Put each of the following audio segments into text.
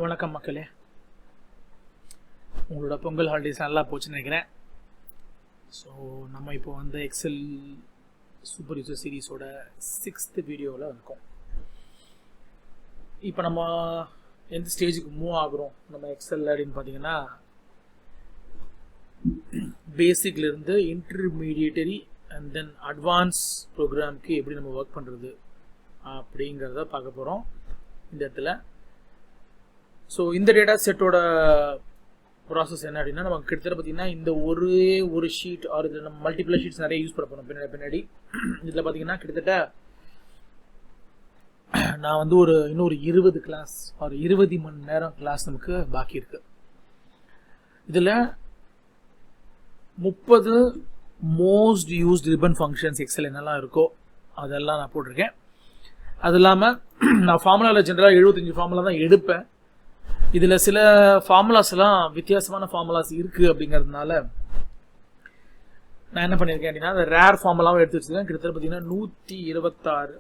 வணக்கம் மக்களே, உங்களோட பொங்கல் ஹாலிடேஸ் நல்லா போச்சுன்னு நினைக்கிறேன். ஸோ நம்ம இப்போ வந்து எக்ஸல் சூப்பர் யூசர் சீரீஸோட 6th வீடியோவில் இருக்கோம். இப்போ நம்ம எந்த ஸ்டேஜுக்கு மூவ் ஆகுறோம் நம்ம எக்ஸல் அப்படின்னு பார்த்தீங்கன்னா, பேசிக்லேருந்து இன்டர்மீடியேட்டரி அண்ட் தென் அட்வான்ஸ் ப்ரோக்ராம்க்கு எப்படி நம்ம ஒர்க் பண்ணுறது அப்படிங்கிறத பார்க்க போகிறோம் இந்த இடத்துல. ஸோ இந்த டேட்டா செட்டோட ப்ராசஸ் என்ன அப்படின்னா, நமக்கு கிட்டத்தட்ட பார்த்தீங்கன்னா இந்த ஒரு ஷீட் ஆர் இதில் நம்ம மல்டிபிள் ஷீட்ஸ் நிறைய யூஸ் பண்ண போகிறோம் பின்னாடி. இதில் பார்த்தீங்கன்னா கிட்டத்தட்ட நான் வந்து இன்னொரு 20 கிளாஸ் ஒரு 20 மணி நேரம் கிளாஸ் நமக்கு பாக்கி இருக்கு. இதில் 30 most used ribbon functions Excel என்னெல்லாம் இருக்கோ அதெல்லாம் நான் போட்டிருக்கேன். அது இல்லாமல் நான் ஃபார்முலாவில் ஜென்ரலாக 75 ஃபார்முலா தான் எடுப்பேன். இதில் சில ஃபார்முலாஸ்லாம் வித்தியாசமான ஃபார்முலாஸ் இருக்குது அப்படிங்கிறதுனால நான் என்ன பண்ணியிருக்கேன் அப்படின்னா, அந்த ரேர் ஃபார்முலாவும் எடுத்து வச்சுருக்கேன். கிட்டத்தட்ட பார்த்தீங்கன்னா 126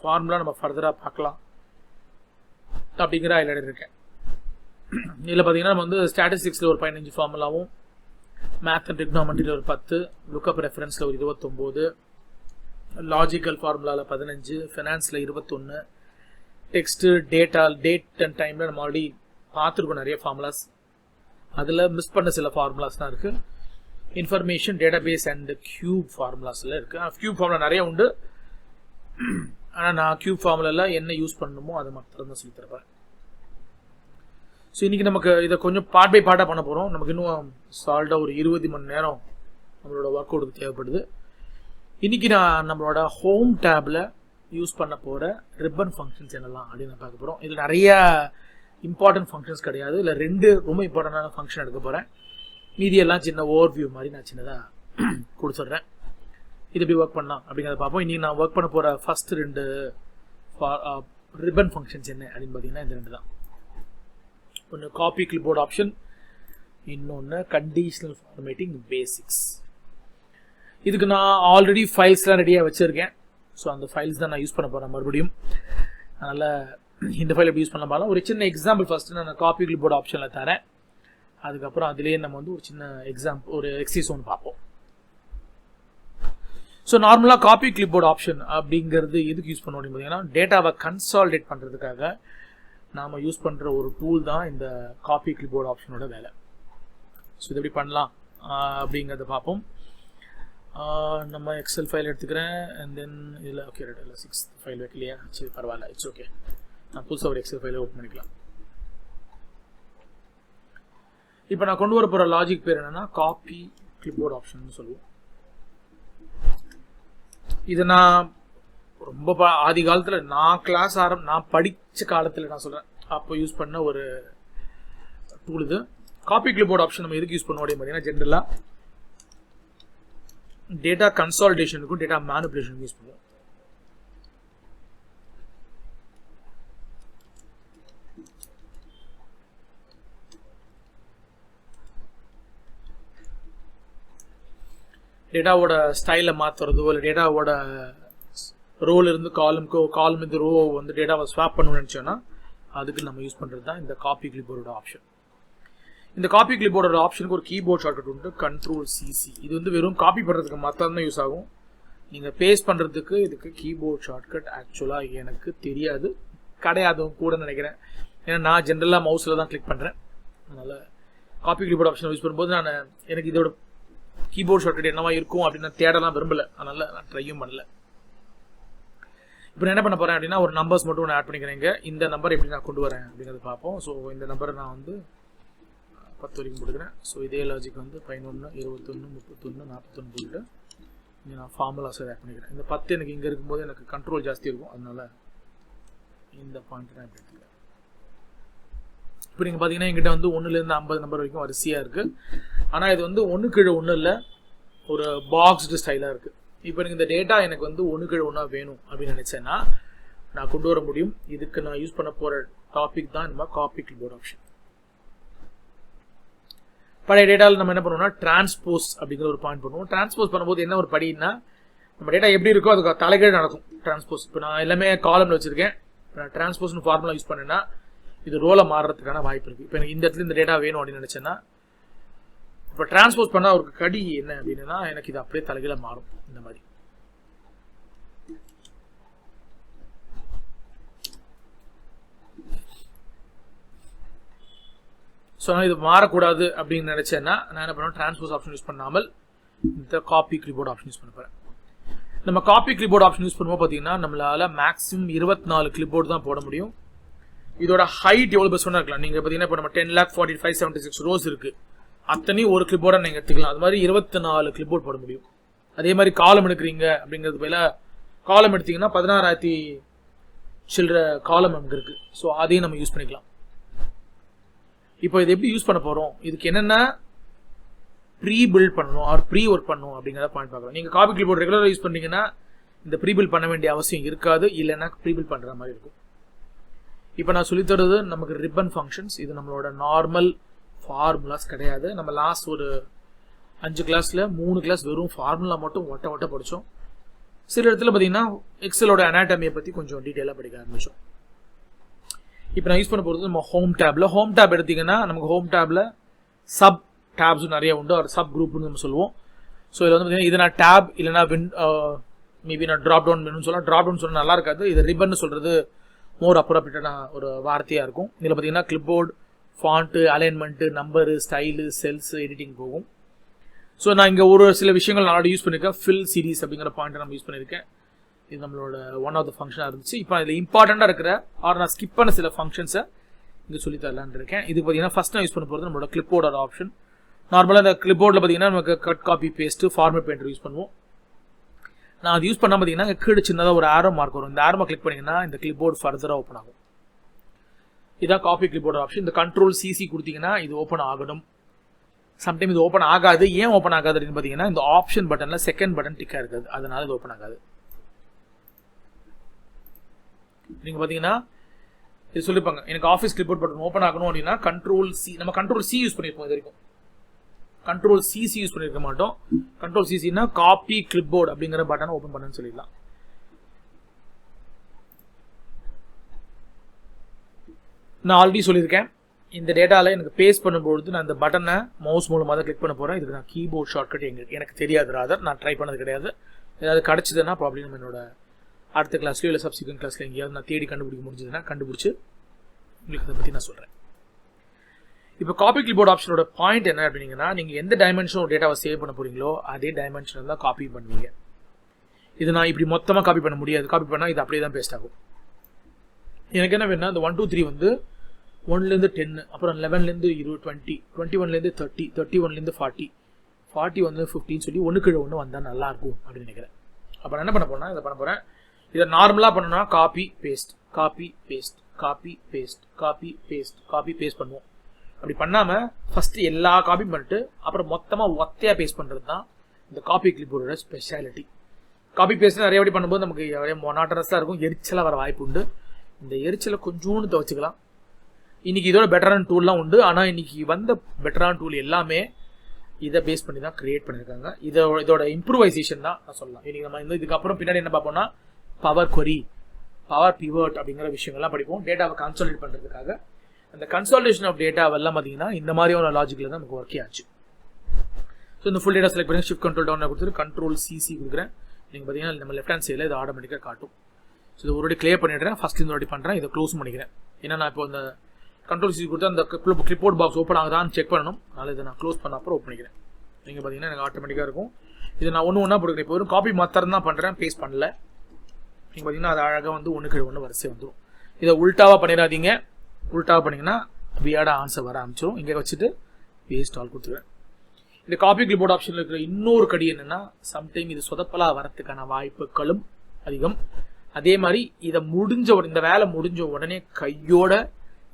ஃபார்முலா நம்ம ஃபர்தராக பார்க்கலாம் அப்படிங்கிற ஹைலைட் இருக்கேன். இதில் பார்த்தீங்கன்னா நம்ம வந்து ஸ்டாட்டிஸ்டிக்ஸில் ஒரு 15 ஃபார்முலாவும், மேத் அண்ட் ட்ரிக்னாமெட்ரியில் ஒரு 10, லுக்கப் ரெஃபரன்ஸில் ஒரு 29, லாஜிக்கல் ஃபார்முலாவில் 15, ஃபினான்ஸில் 21, டெக்ஸ்ட்டு டேட் அண்ட் டைமில் நம்ம ஆல்ரெடி பார்த்துருக்கோம் நிறைய ஃபார்முலாஸ். அதில் மிஸ் பண்ண சில ஃபார்முலாஸ் தான் இருக்குது. இன்ஃபர்மேஷன் டேட்டாபேஸ் அண்ட் கியூப் ஃபார்முலாஸில் இருக்குது. கியூப் ஃபார்முலா நிறைய உண்டு, ஆனால் நான் கியூப் ஃபார்முலாவில் என்ன யூஸ் பண்ணணுமோ அதை மட்டும் தான் சொல்லி தருவேன். ஸோ இன்றைக்கி நமக்கு இதை கொஞ்சம் பார்ட் பை பார்ட்டாக பண்ண போகிறோம். நமக்கு இன்னும் சால்டாக ஒரு 20 மணி நேரம் நம்மளோட ஒர்க் அவுட்டுக்கு தேவைப்படுது. இன்றைக்கி நான் நம்மளோட ஹோம் டேபில் யூஸ் பண்ண போகிற ரிப்பன் ஃபங்க்ஷன்ஸ் என்னெல்லாம் அப்படின்னு நான் பார்க்க போகிறோம். இதில் நிறைய இம்பார்ட்டன்ட் ஃபங்க்ஷன்ஸ் கிடையாது. இல்லை 2 ரொம்ப இம்பார்ட்டண்டான ஃபங்க்ஷன் எடுக்க போகிறேன். மீதியெல்லாம் சின்ன ஓவர் வியூ மாதிரி நான் சின்னதாக கொடுத்துட்றேன். இது எப்படி ஒர்க் பண்ணலாம் அப்படிங்கிறத பார்ப்போம். இன்றைக்கி நான் ஒர்க் பண்ண போகிற ஃபஸ்ட்டு 2 ரிப்பன் ஃபங்க்ஷன்ஸ் என்ன அப்படின்னு பார்த்தீங்கன்னா இந்த 2 தான். ஒன்று காப்பி கிளிப்போர்ட் ஆப்ஷன், இன்னொன்று கண்டிஷனல் ஃபார்மேட்டிங் பேசிக்ஸ். இதுக்கு நான் ஆல்ரெடி ஃபைல்ஸ்லாம் ரெடியாக வச்சுருக்கேன். ஸோ அந்த ஃபைல்ஸ் தான் நான் யூஸ் பண்ண போகிறேன் மறுபடியும். அதனால் இந்த ஃபைல் எப்படி யூஸ் பண்ண பாருங்கள். ஒரு சின்ன எக்ஸாம்பிள் ஃபஸ்ட்டு நான் காப்பி கிளிப்போர்ட் ஆப்ஷனில் தரேன். அதுக்கப்புறம் அதிலேயே நம்ம வந்து ஒரு சின்ன ஒரு எக்ஸசைஸ் ஒன்று பார்ப்போம். ஸோ நார்மலாக காப்பி கிளிப்போர்ட் ஆப்ஷன் அப்படிங்கிறது எதுக்கு யூஸ் பண்ணோம் அப்படின்னு பார்த்தீங்கன்னா, டேட்டாவை கன்சாலிடேட் பண்ணுறதுக்காக நாம் யூஸ் பண்ணுற ஒரு டூல் தான் இந்த காப்பி கிளிப்போர்ட் ஆப்ஷனோட வேலை. ஸோ இது எப்படி பண்ணலாம் அப்படிங்கிறத பார்ப்போம். நம்ம எக்ஸல் ஃபைல் எடுத்துக்கிறேன். அண்ட் தென் இதில் ஓகே ரைட், இல்லை 6th ஃபைல் வைக்கலையா, சரி பரவாயில்ல, இட்ஸ் ஓகே. நான் புதுசாக ஒரு எக்ஸல் ஃபைலை ஓப்பன் பண்ணிக்கலாம். இப்போ நான் கொண்டு வர போகிற லாஜிக் பேர் என்னென்னா காப்பி கிளிப்போர்ட் ஆப்ஷன் சொல்லுவோம். இது நான் ரொம்ப ஆதி காலத்தில் நான் படித்த காலத்தில் நான் சொல்கிறேன், அப்போ யூஸ் பண்ண ஒரு டூல் இது. காப்பி கிளிப்போர்ட் ஆப்ஷன் நம்ம எதுக்கு யூஸ் பண்ணுவோம் அப்படின்னு பார்த்தீங்கன்னா, ஜென்ரலாக டேட்டா கன்சாலிடேஷனுக்கும் டேட்டா மேனிபுலேஷனுக்கும் யூஸ் பண்ணுவோம். டேட்டாவோட ஸ்டைலை மாற்றுறதோ, இல்லை டேட்டாவோட ரோல் இருந்து காலம் இருந்து ரோ வந்து டேட்டாவை ஸ்வாப் பண்ணணும்னு நினச்சோன்னா அதுக்கு நம்ம யூஸ் பண்ணுறது தான் இந்த காப்பி கிளிப்போர்டோட ஆப்ஷன். இந்த காப்பி கிளிப்போர்டோட ஆப்ஷனுக்கு ஒரு கீபோர்ட் ஷார்ட்கட் உண்டு, Ctrl+CC. இது வந்து வெறும் காப்பி பண்ணுறதுக்கு மாத்திரம் தான் யூஸ் ஆகும். நீங்கள் பேஸ்ட் பண்ணுறதுக்கு இதுக்கு கீபோர்ட் ஷார்ட்கட் ஆக்சுவலாக எனக்கு கிடையாது கூட நினைக்கிறேன். ஏன்னா நான் ஜென்ரலாக மவுஸில் தான் கிளிக் பண்ணுறேன். அதனால் காப்பி கிளிப்போர்ட் ஆப்ஷன் யூஸ் பண்ணும்போது எனக்கு இதோட கீபோர்ட் ஷார்ட்கட் என்னவா இருக்கும் அப்படின்னு நான் தேடலாம் விரும்பலை. அதனால் நான் ட்ரையும் பண்ணல. இப்போ நான் என்ன பண்ண போகிறேன் அப்படின்னா, ஒரு நம்பர்ஸ் மட்டும் நான் ஆட் பண்ணிக்கிறேங்க. இந்த நம்பர் எப்படி நான் கொண்டு வரேன் அப்படிங்கிறத பார்ப்போம். ஸோ இந்த நம்பரை நான் வந்து 10 வரைக்கும் கொடுக்குறேன். ஸோ இதே லாஜிக் வந்து 11, 21, 31, 41 போட்டு இங்கே நான் ஃபார்முலாஸ் ஆட் பண்ணிக்கிறேன். இந்த 10 எனக்கு இங்கே இருக்கும்போது எனக்கு கண்ட்ரோல் ஜாஸ்தி இருக்கும். அதனால் இந்த பாயிண்ட் நான் எப்படி எடுத்துக்கிறேன். இப்போ நீங்கள் பார்த்தீங்கன்னா எங்கிட்ட வந்து 1லேருந்து 50 நம்பர் வரைக்கும் வரிசையாக இருக்குது. ஆனால் இது வந்து 1 கீழே 1 இல்லை, ஒரு பாக்ஸ்டு ஸ்டைலாக இருக்குது. இப்போ எனக்கு இந்த டேட்டா எனக்கு வந்து 1 கீழே 1 வேணும் அப்படின்னு நினச்சேன்னா நான் கொண்டு வர முடியும். இதுக்கு நான் யூஸ் பண்ண போகிற டாபிக் தான் நம்ம காப்பி கிளிப்போர்ட் ஆப்ஷன். பழைய டேட்டாவில் நம்ம என்ன பண்ணுவோம்னா, டிரான்ஸ்போஸ் அப்படிங்கிற ஒரு பாயிண்ட் பண்ணுவோம். டிரான்ஸ்போஸ் பண்ணும்போது என்ன ஒரு படின்னா, நம்ம டேட்டா எப்படி இருக்கோ அதுக்கு தலைகீழ் நடக்கும் டிரான்ஸ்போஸ். இப்போ நான் எல்லாமே காலம்ல வச்சுருக்கேன். நான் டிரான்ஸ்போஸ்னு ஃபார்முலா யூஸ் பண்ணேன்னா இது ரோலை மாறுறதுக்கான வாய்ப்பு இருக்குது. இப்போ எனக்கு இந்த இடத்துல இந்த டேட்டா வேணும் அப்படின்னு நினச்சேன்னா இப்போ டிரான்ஸ்போஸ் பண்ணால் ஒரு கடி என்ன அப்படின்னா எனக்கு இது அப்படியே தலைகீழ மாறும் இந்த மாதிரி. ஸோ நான் இது மாறக்கூடாது அப்படின்னு நினச்சேன்னா நான் என்ன பண்ணுவேன், டிரான்ஸ்போஸ் ஆப்ஷன் யூஸ் பண்ணாமல் இந்த காப்பி கிளிபோர்ட் ஆப்ஷன் யூஸ் பண்ண போகிறேன். நம்ம காப்பி கிளிபோர்ட் ஆப்ஷன் யூஸ் பண்ணும்போது பார்த்தீங்கன்னா நம்மளால மேக்ஸிமம் 24 கிளிபோர்டு தான் போட முடியும். இதோட ஹைட் எவ்வளோ பெஸ்ட் இருக்கலாம். நீங்கள் பார்த்தீங்கன்னா இப்போ நம்ம 10,45,76 ரோஸ் இருக்குது, அத்தனையும் ஒரு கிளிபோர்டை நீங்கள் எடுத்துக்கலாம். அது மாதிரி 24 கிளிபோர்ட் போட முடியும். அதே மாதிரி காலம் எடுக்கிறீங்க அப்படிங்கிறது போல காலம் எடுத்தீங்கன்னா 16,000 சில்லற காலம் நமக்கு இருக்குது. ஸோ அதையும் நம்ம யூஸ் பண்ணிக்கலாம். இப்போ இது எப்படி யூஸ் பண்ண போகிறோம், இதுக்கு என்னென்ன ப்ரீ பில்ட் பண்ணணும் ஆர் ப்ரீ ஒர்க் பண்ணணும் அப்படிங்கிறத பாயிண்ட் பார்க்கலாம். நீங்கள் காப்பி கிளிபோர்ட் ரெகுலராக யூஸ் பண்ணீங்கன்னா இந்த ப்ரீ பில்ட் பண்ண வேண்டிய அவசியம் இருக்காது, இல்லைன்னா ப்ரீ பில்ட் பண்ணுற மாதிரி இருக்கும். இப்போ நான் சொல்லித்தரது நமக்கு ரிப்பன் ஃபங்க்ஷன்ஸ். இது நம்மளோட நார்மல் ஃபார்முலாஸ் கிடையாது. நம்ம லாஸ்ட் ஒரு 5 கிளாஸில் 3 கிளாஸ் வெறும் ஃபார்முலா மட்டும் ஒட்ட படித்தோம். சில இடத்துல பார்த்தீங்கன்னா எக்ஸலோட அனாட்டமியை பற்றி கொஞ்சம் டீட்டெயிலாக படிக்க ஆரம்பித்தோம். இப்போ நான் யூஸ் பண்ண போகிறது நம்ம ஹோம் டேப் எடுத்திங்கன்னா நமக்கு ஹோம் டேப்பில் சப் டேப்ஸும் நிறைய உண்டு, ஒரு சப் குரூப்னு நம்ம சொல்லுவோம். ஸோ இதில் வந்து பார்த்தீங்கன்னா இது நான் டேப் இல்லைனா மேபி நான் ட்ராப் டவுன் வேணும்னு சொல்லலாம். ட்ராப் டவுன் சொல்ல நல்லா இருக்காது, இது ரிப்பன் சொல்கிறது மோர் அப்ரோப்ரியேட்டான ஒரு வார்த்தையாக இருக்கும். இதில் பார்த்தீங்கன்னா clipboard, font, alignment, number, style, cells, editing போகும். ஸோ நான் இங்கே ஒரு சில விஷயங்கள் நான் ஆல்ரெடி யூஸ் பண்ணியிருக்கேன். ஃபில் சீரிஸ் அப்படிங்கிற பாயிண்ட்டை நம்ம யூஸ் பண்ணியிருக்கேன். இது நம்மளோட ஒன் ஆஃப் த ஃபங்க்ஷனாக இருந்துச்சு. இப்போ இதில் இம்பார்ட்டண்ட்டாக இருக்கிற நான் ஸ்கிப் பண்ண சில ஃபங்க்ஷன்ஸை இங்கே சொல்லி தரலான்னு இருக்கேன். இது பார்த்தீங்கன்னா ஃபஸ்ட் நான் யூஸ் பண்ண போகிறது நம்மளோட கிளிப்போர்டோட ஆப்ஷன். நார்மலாக இந்த கிளிப்போர்டில் பார்த்தீங்கன்னா நமக்கு cut, copy, paste, format painter use பண்ணுவோம். நான் அது யூஸ் பண்ணால் பார்த்தீங்கன்னா கீழே சின்னதாக ஒரு ஆரோ மார்க் வரும். இந்த ஆரோ கிளிக் பண்ணிங்கன்னா இந்த கிளிப்போர்டு ஃபர்தராக ஓப்பன் ஆகும். இதான் காப்பி கிளிப்போர்டு ஆப்ஷன். இந்த கண்ட்ரோல் சிசி கொடுத்தீங்கன்னா இது ஓப்பன் ஆகணும். சம்டைம் இது ஓப்பன் ஆகாது. ஏன் ஓப்பன் ஆகாது அப்படின்னு பார்த்தீங்கன்னா இந்த ஆப்ஷன் பட்டனில் செகண்ட் பட்டன் டிக்காக இருக்காது, அதனால இது ஓப்பன் ஆகாது. நீங்கள் பார்த்தீங்கன்னா இது சொல்லிப்பாங்க எனக்கு ஆஃபீஸ் கிளிப்போர்ட் பட்டன் ஓப்பன் ஆகணும் அப்படின்னா கண்ட்ரோல் சி, நம்ம கண்ட்ரோல் சி யூஸ் பண்ணியிருப்போம். இது வரைக்கும் கண்ட்ரோல் சிசி யூஸ் பண்ணியிருக்க மாட்டோம். கண்ட்ரோல் சிசின்னா காப்பி கிளிப்போர்டு அப்படிங்கிற பட்டனை ஓப்பன் பண்ணுன்னு சொல்லிடலாம். நான் ஆல்ரெடி சொல்லியிருக்கேன், இந்த டேட்டாவில் எனக்கு பேஸ்ட் பண்ணும்போது நான் இந்த பட்டனை மவுஸ் மூலமாக தான் கிளிக் பண்ண போகிறேன். இதுக்கு நான் கீபோர்ட் ஷார்ட்கட் எனக்கு தெரியாது, ராதர் நான் ட்ரை பண்ணது கிடையாது. ஏதாவது கிடச்சிதுன்னா ப்ராப்ளம் நம்ம என்னோட அடுத்த கிளாஸ்லையோ இல்லை சப்சிக்வெண்ட் கிளாஸில் எங்கேயாவது நான் தேடி கண்டுபிடிக்க முடிஞ்சதுன்னா கண்டுபிடிச்சி உங்களுக்கு அதை பற்றி நான் சொல்கிறேன். இப்போ காப்பி கிளிப்போர்ட் ஆப்ஷனோட பாயிண்ட் என்ன அப்படின்னா, நீங்கள் எந்த டைமென்ஷனோட டேட்டாவை சேவ் பண்ண போகிறீங்களோ அதே டைமென்ஷனில் தான் காப்பி பண்ணுவீங்க. இது நான் இப்படி மொத்தமாக காப்பி பண்ண முடியாது. காப்பி பண்ணால் இது அப்படியே தான் பேஸ்ட் ஆகும். எனக்கு என்ன வேணும்னா இந்த 1 2 3 வந்து 1லேருந்து 10, அப்புறம் 11லேருந்து 20, 21லேருந்து 30, 31லேருந்து 40, 41லேருந்து 15 சொல்லி ஒன்று கீழே ஒன்று வந்தால் நல்லாயிருக்கும் அப்படின்னு நினைக்கிறேன். அப்போ நான் என்ன பண்ண போகிறேன், இதை பண்ண போகிறேன். இதை நார்மலாக பண்ணணும்னா copy paste, copy paste, copy paste, copy paste, copy paste பண்ணுவோம். அப்படி பண்ணாமல் ஃபஸ்ட்டு எல்லா காப்பி பண்ணிட்டு அப்புறம் மொத்தமாக ஒத்தையாக பேஸ்ட் பண்ணுறது தான் இந்த காப்பி கிளிப்போர்டோட ஸ்பெஷாலிட்டி. காப்பி பேஸ்ட் நிறைய வாட்டி பண்ணும்போது நமக்கு மொனாட்டனஸாக இருக்கும், எரிச்சலாக வர வாய்ப்பு உண்டு. இந்த எரிச்சலை கொஞ்சோண்டு துவச்சிக்கலாம். இன்றைக்கி இதோட பெட்டரான டூல்லாம் உண்டு, ஆனால் இன்றைக்கி வந்த பெட்டரான டூல் எல்லாமே இதை பேஸ் பண்ணி தான் க்ரியேட் பண்ணியிருக்காங்க. இதோட இம்ப்ரூவைசேஷன் தான் நான் சொல்லலாம். இன்றைக்கி நம்ம இதுக்கப்புறம் பின்னாடி என்ன பார்ப்போம்னா பவர் கொரி, பவர் பிவட் அப்படிங்கிற விஷயங்கள்லாம் படிப்போம். டேட்டாவை கன்சாலிடேட் பண்ணுறதுக்காக அந்த கன்சாலிடேஷன் ஆஃப் டேட்டாவெல்லாம் பார்த்தீங்கன்னா இந்த மாதிரியான லாஜிக்கில் தான் நமக்கு ஒர்க்கே ஆச்சு. ஸோ இந்த ஃபுல் டேட்டா செலக்ட் பண்ணி ஷிஃப்ட் கண்ட்ரோல் டவுன் கொடுத்துட்டு கண்ட்ரோல் சிசி கொடுக்குறேன். நீங்கள் பார்த்தீங்கன்னா நம்ம லெஃப்ட் ஹேண்ட் சைடில் இது ஆட்டோமேட்டிக்காக காட்டும். ஸோ இது ஒரு கிளியர் பண்ணிடுறேன். ஃபஸ்ட் இந்த வாட்டி பண்ணுறேன், இதை க்ளோஸ் பண்ணிக்கிறேன். ஏன்னா நான் இப்போ இந்த கண்ட்ரோல் சிசி கொடுத்து அந்த கிளிப்போர்ட் பாக்ஸ் ஓப்பன் ஆகுதான்னு செக் பண்ணணும். அதனால் இதை நான் க்ளோஸ் பண்ண அப்புறம் ஓப்பன் பண்ணிக்கிறேன். நீங்கள் பார்த்தீங்கன்னா எனக்கு ஆட்டோமேட்டிக்காக இருக்கும். இதை நான் ஒன்றா போட்டுக்கிறேன். இப்போ வெறும் காப்பி மாத்திரம் தான் பண்ணுறேன், பேஸ்ட் பண்ணல. நீங்கள் பார்த்தீங்கன்னா அது அழகாக வந்து ஒன்று கீழே ஒன்று வரிசை வந்துடும். இதை உல்ட்டாவாக பண்ணிடாதீங்க. உல்ட்டாவாக பண்ணிங்கன்னா வியாடாக ஆன்சர் வர ஆரம்பிச்சிடும். இங்கே வச்சுட்டு பேஸ்ட் ஆல் கொடுத்துருவேன். இந்த காப்பி கிளிப்போர்ட் ஆப்ஷனில் இருக்கிற இன்னொரு கடி என்னென்னா, சம்டைம் இது சொதப்பலாக வரத்துக்கான வாய்ப்புகளும் அதிகம். அதே மாதிரி இதை இந்த வேலை முடிஞ்ச உடனே கையோட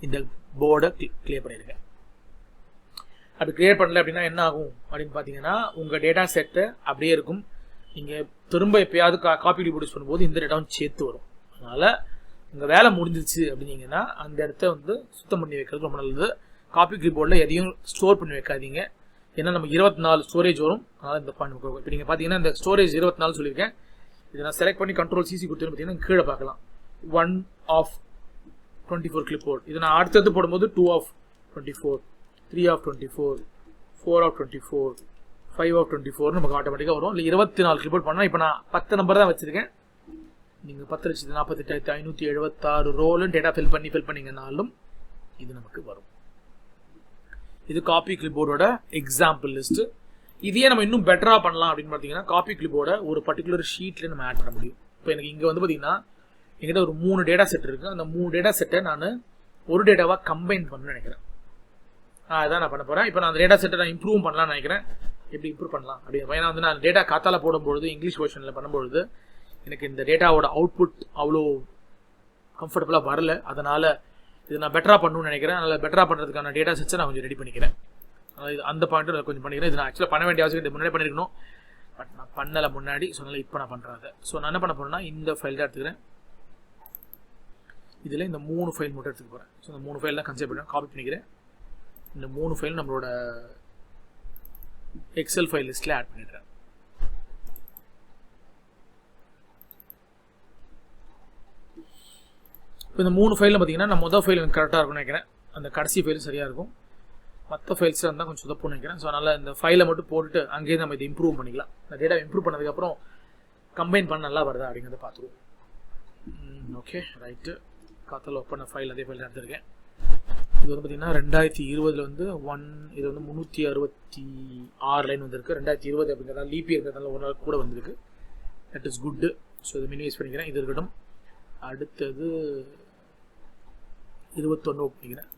இந்த போர்டை கிளியர் பண்ணிடுங்க. அப்படி கிளியர் பண்ணல அப்படின்னா என்ன ஆகும் அப்படின்னு பார்த்தீங்கன்னா, உங்கள் டேட்டா செட்டு அப்படியே இருக்கும். நீங்கள் திரும்ப எப்பயாவது காப்பி கிளிப்போர்ட் யூஸ் பண்ணும்போது இந்த டேட்டாவும் சேர்த்து வரும். அதனால் உங்கள் வேலை முடிஞ்சிருச்சு அப்படின்னீங்கன்னா அந்த இடத்த வந்து சுத்தம் பண்ணி வைக்கிறது ரொம்ப நல்லது. காப்பி கிளிப்போர்டில் எதையும் ஸ்டோர் பண்ணி வைக்காதீங்க. ஏன்னா நம்ம 24 ஸ்டோரேஜ் வரும். அதனால் இந்த பாயிண்ட் இப்போ நீங்கள் பார்த்தீங்கன்னா இந்த ஸ்டோரேஜ் 24 சொல்லியிருக்கேன். இதை நான் செலக்ட் பண்ணி கண்ட்ரோல் சிசி கொடுத்துன்னு பார்த்தீங்கன்னா கீழே பார்க்கலாம் 1 of 24 clipboard. இது நான் அடுத்தது போடும்போது 2 of 24, 3 of 24, 4 of 24, 5 of 24 நமக்கு ஆட்டோமேட்டிக்காக வரும். இல்லை 24 clipboard பண்ணால் இப்போ நான் 10 நம்பர் தான் வச்சுருக்கேன். நீங்கள் 10,48,576 ரோலும் டேட்டா ஃபில் பண்ணிங்கனாலும் இது நமக்கு வரும். இது காப்பி கிளிப்போர்டோட எக்ஸாம்பிள் லிஸ்ட்டு. இதையே நம்ம இன்னும் பெட்டராக பண்ணலாம் அப்படின்னு பார்த்தீங்கன்னா காப்பி கிளிப்போர்டை ஒரு பர்டிகுலர் ஷீட்டில் நம்ம ஆட் பண்ண முடியும். இப்போ எனக்கு இங்கே வந்து பார்த்தீங்கன்னா என்கிட்ட ஒரு 3 டேட்டா செட் இருக்குது. அந்த 3 டேட்டா செட்டை நான் ஒரு டேட்டாவாக கம்பைன் பண்ணணும்னு நினைக்கிறேன். அதான் நான் பண்ண போகிறேன். இப்போ நான் அந்த டேட்டா செட்டை நான் இம்ப்ரூவ் பண்ணலாம்னு நினைக்கிறேன். எப்படி இம்ப்ரூவ் பண்ணலாம் அப்படின்னு ஏன்னா வந்து நான் டேட்டா காத்தால போடும்பொழுது இங்கிலீஷ் வெர்ஷனில் பண்ணும்பொழுது எனக்கு இந்த டேட்டாவோட அவுட்புட் அவ்வளோ கம்ஃபர்டபுளாக வரல. அதனால் இது நான் பெட்டராக பண்ணணும்னு நினைக்கிறேன். அதனால் பெட்டராக பண்ணுறதுக்கான டேட்டா செட்ஸை நான் கொஞ்சம் ரெடி பண்ணிக்கிறேன். அதாவது அந்த பாயிண்ட்டு கொஞ்சம் பண்ணிக்கிறேன். இது நான் ஆக்சுவலாக பண்ண வேண்டிய அவசியம் முன்னாடி பண்ணியிருக்கணும், பட் நான் பண்ணலை முன்னாடி. ஸோ அதனால் இப்போ நான் பண்ணுறேன் அதை. ஸோ நான் என்ன பண்ண போகிறேன்னா இந்த ஃபைல் தான் எடுத்துக்கிறேன். இதில் இந்த 3 ஃபைல் மட்டும் எடுத்துக்க போகிறேன். ஸோ இந்த 3 ஃபைல் தான் கன்சிடர் பண்ணுறேன், காப்பி பண்ணிக்கிறேன். இந்த 3 ஃபைல் நம்மளோட எக்ஸல் ஃபைல் லிஸ்ட்டில் ஆட் பண்ணிடுறேன். இப்போ இந்த 3 ஃபைலில் பார்த்தீங்கன்னா நான் மொதல் ஃபைல் எனக்கு கரெக்டாக இருக்கும்னு நினைக்கிறேன். அந்த கடைசி ஃபைலும் சரியாக இருக்கும். மற்ற ஃபைல்ஸில் இருந்தால் கொஞ்சம் சொதப்புன்னு நினைக்கிறேன். ஸோ அதனால் இந்த ஃபைலை மட்டும் போட்டுட்டு அங்கேயே நம்ம இதை இம்ப்ரூவ் பண்ணிக்கலாம். இந்த டேட்டா இம்ப்ரூவ் பண்ணதுக்கப்புறம் கம்பைன் பண்ண நல்லா வருதா அப்படிங்கிறத பார்த்துருவோம். Okay right. காத்தால் ஒர்க் பண்ண ஃபைல் அதே ஃபைல் எடுத்துருக்கேன். இது வந்து பார்த்தீங்கன்னா 2020 வந்து இது வந்து 366 லைன் வந்திருக்கு. 2020 அப்படிங்கிறதால லீப் இருக்கிறதால ஒரு நாள் கூட வந்திருக்கு. That is good. ஸோ இதை மினிமைஸ் பண்ணிக்கிறேன். இது இருக்கட்டும். அடுத்தது 21 பண்ணிக்கிறேன்.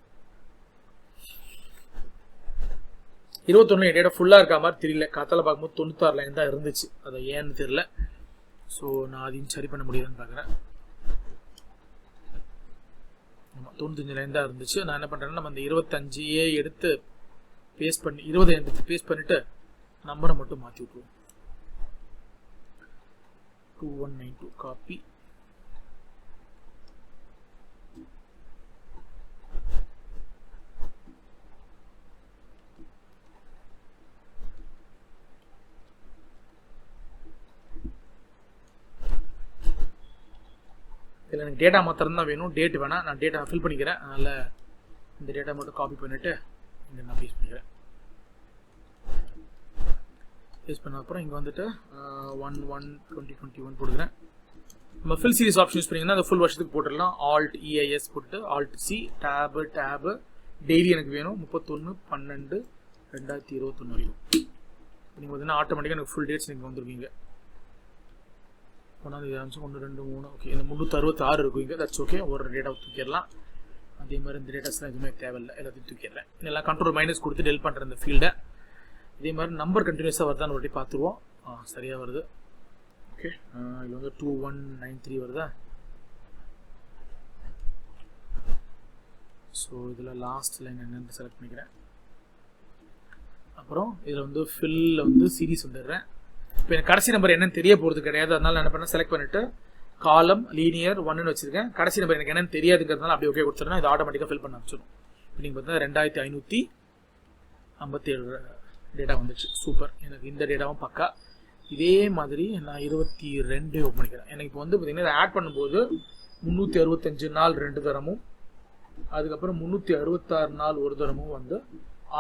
21 டேட்டா ஃபுல்லாக இருக்கா மாதிரி தெரியல. காத்தால பார்க்கும்போது 96 லைன் தான் இருந்துச்சு. அதை ஏன்னு தெரியல. ஸோ நான் அதையும் சரி பண்ண முடியுதுன்னு பார்க்குறேன். ஆமாம் 95 லைன் தான் இருந்துச்சு. நான் என்ன பண்ணுறேன்னா நம்ம அந்த 25 எடுத்து பேஸ்ட் பண்ணி 20 எடுத்து பேஸ்ட் பண்ணிவிட்டு நம்பரை மட்டும் மாற்றி விட்ருவோம். 2192 காப்பி. இதில் எனக்கு டேட்டா மாத்திரம் தான் வேணும், டேட் வேணாம். நான் டேட்டா ஃபில் பண்ணிக்கிறேன். அதனால் இந்த டேட்டா மட்டும் காப்பி பண்ணிவிட்டு இங்கே நான் பேஸ்ட் பண்ணிக்கிறேன். பேஸ்ட் பண்ண அப்புறம் இங்கே வந்துட்டு 1/1/2021 போட்டுக்கிறேன். நம்ம ஃபில் சீரிஸ் ஆப்ஷன் யூஸ் பண்ணிங்கன்னா அந்த ஃபுல் வருஷத்துக்கு போட்டுடலாம். Alt EIS போட்டு Alt C டேபு டெய்லி எனக்கு வேணும் 31/12/2021 வரைக்கும். நீங்கள் பார்த்தீங்கன்னா ஆட்டோமேட்டிக்காக எனக்கு ஃபுல் டேட்ஸ் நீங்கள் வந்துருக்கீங்க. 1 2 3 ஓகே. இந்த 366 இருக்கும் இங்கே. That's okay. ஒரு டேட்டா தூக்கிடலாம். அதே மாதிரி இந்த டேட்டாஸ்லாம் எதுவுமே தேவையில்லை, எல்லாத்தையும் தூக்கிடுறேன். எல்லாம் கண்ட்ரோல் மைனஸ் கொடுத்து டெல் பண்ணுற இந்த ஃபீல்டை. இதே மாதிரி நம்பர் கண்டினியூஸாக வருதான்னு ஒரு வாட்டி பார்த்துருவோம். சரியாக வருது. ஓகே. இது வந்து 2193 வருதா. ஸோ இதில் லாஸ்ட் லைன் என்னென்னு செலக்ட் பண்ணிக்கிறேன். அப்புறம் இதில் வந்து ஃபில்லில் வந்து சீரிஸ் வந்துடுறேன். இப்போ எனக்கு கடைசி நம்பர் என்னன்னு தெரிய போகிறது கிடையாது. அதனால நான் என்ன பண்ணேன், செலக்ட் பண்ணிவிட்டு காலம் லீனியர் 1ன்னு வச்சுருக்கேன். கடைசி நம்பர் எனக்கு என்னன்னு தெரியாதுங்கிறதுனால அப்படியே ஓகே கொடுத்துருன்னா இது ஆட்டோமேட்டிக்காக ஃபில் பண்ண ஆரம்பிச்சிடும். இப்போ நீங்கள் பார்த்தீங்கன்னா 2557 டேட்டா வந்துச்சு. சூப்பர். எனக்கு இந்த டேட்டாவும் பக்கா. இதே மாதிரி நான் 22 ஓப்பன் பண்ணிக்கிறேன். எனக்கு இப்போ வந்து பார்த்தீங்கன்னா இதை ஆட் பண்ணும்போது 365 நாள் 2 தரமும், அதுக்கப்புறம் 366 நாள் ஒரு தரமும் வந்து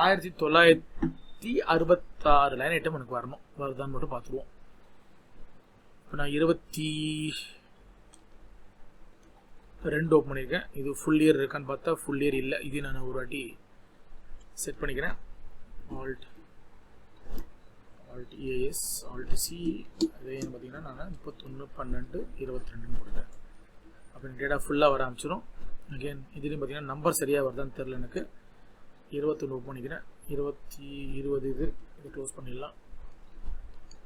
1966 லைன் ஐட்டம் எனக்கு வரணும். வருதான்னு மட்டும் பார்த்துருவோம். இப்போ நான் 22 ஓப்பன் பண்ணியிருக்கேன். இது ஃபுல் இயர் இருக்கான்னு பார்த்தா ஃபுல் இயர் இல்லை. இது நான் ஒரு வாட்டி செட் பண்ணிக்கிறேன். Alt EIS Alt C அதே பார்த்தீங்கன்னா நான் 31/12/22 கொடுத்தேன். அப்போ எனக்கு டேட்டா ஃபுல்லாக வர ஆரம்பிச்சிடும். அகெயின் இதுலேயும் பார்த்தீங்கன்னா நம்பர் சரியாக வருதான்னு தெரில எனக்கு. 21 ஓப்பன் பண்ணிக்கிறேன். 20 இது க்ளோஸ் பண்ணிடலாம்.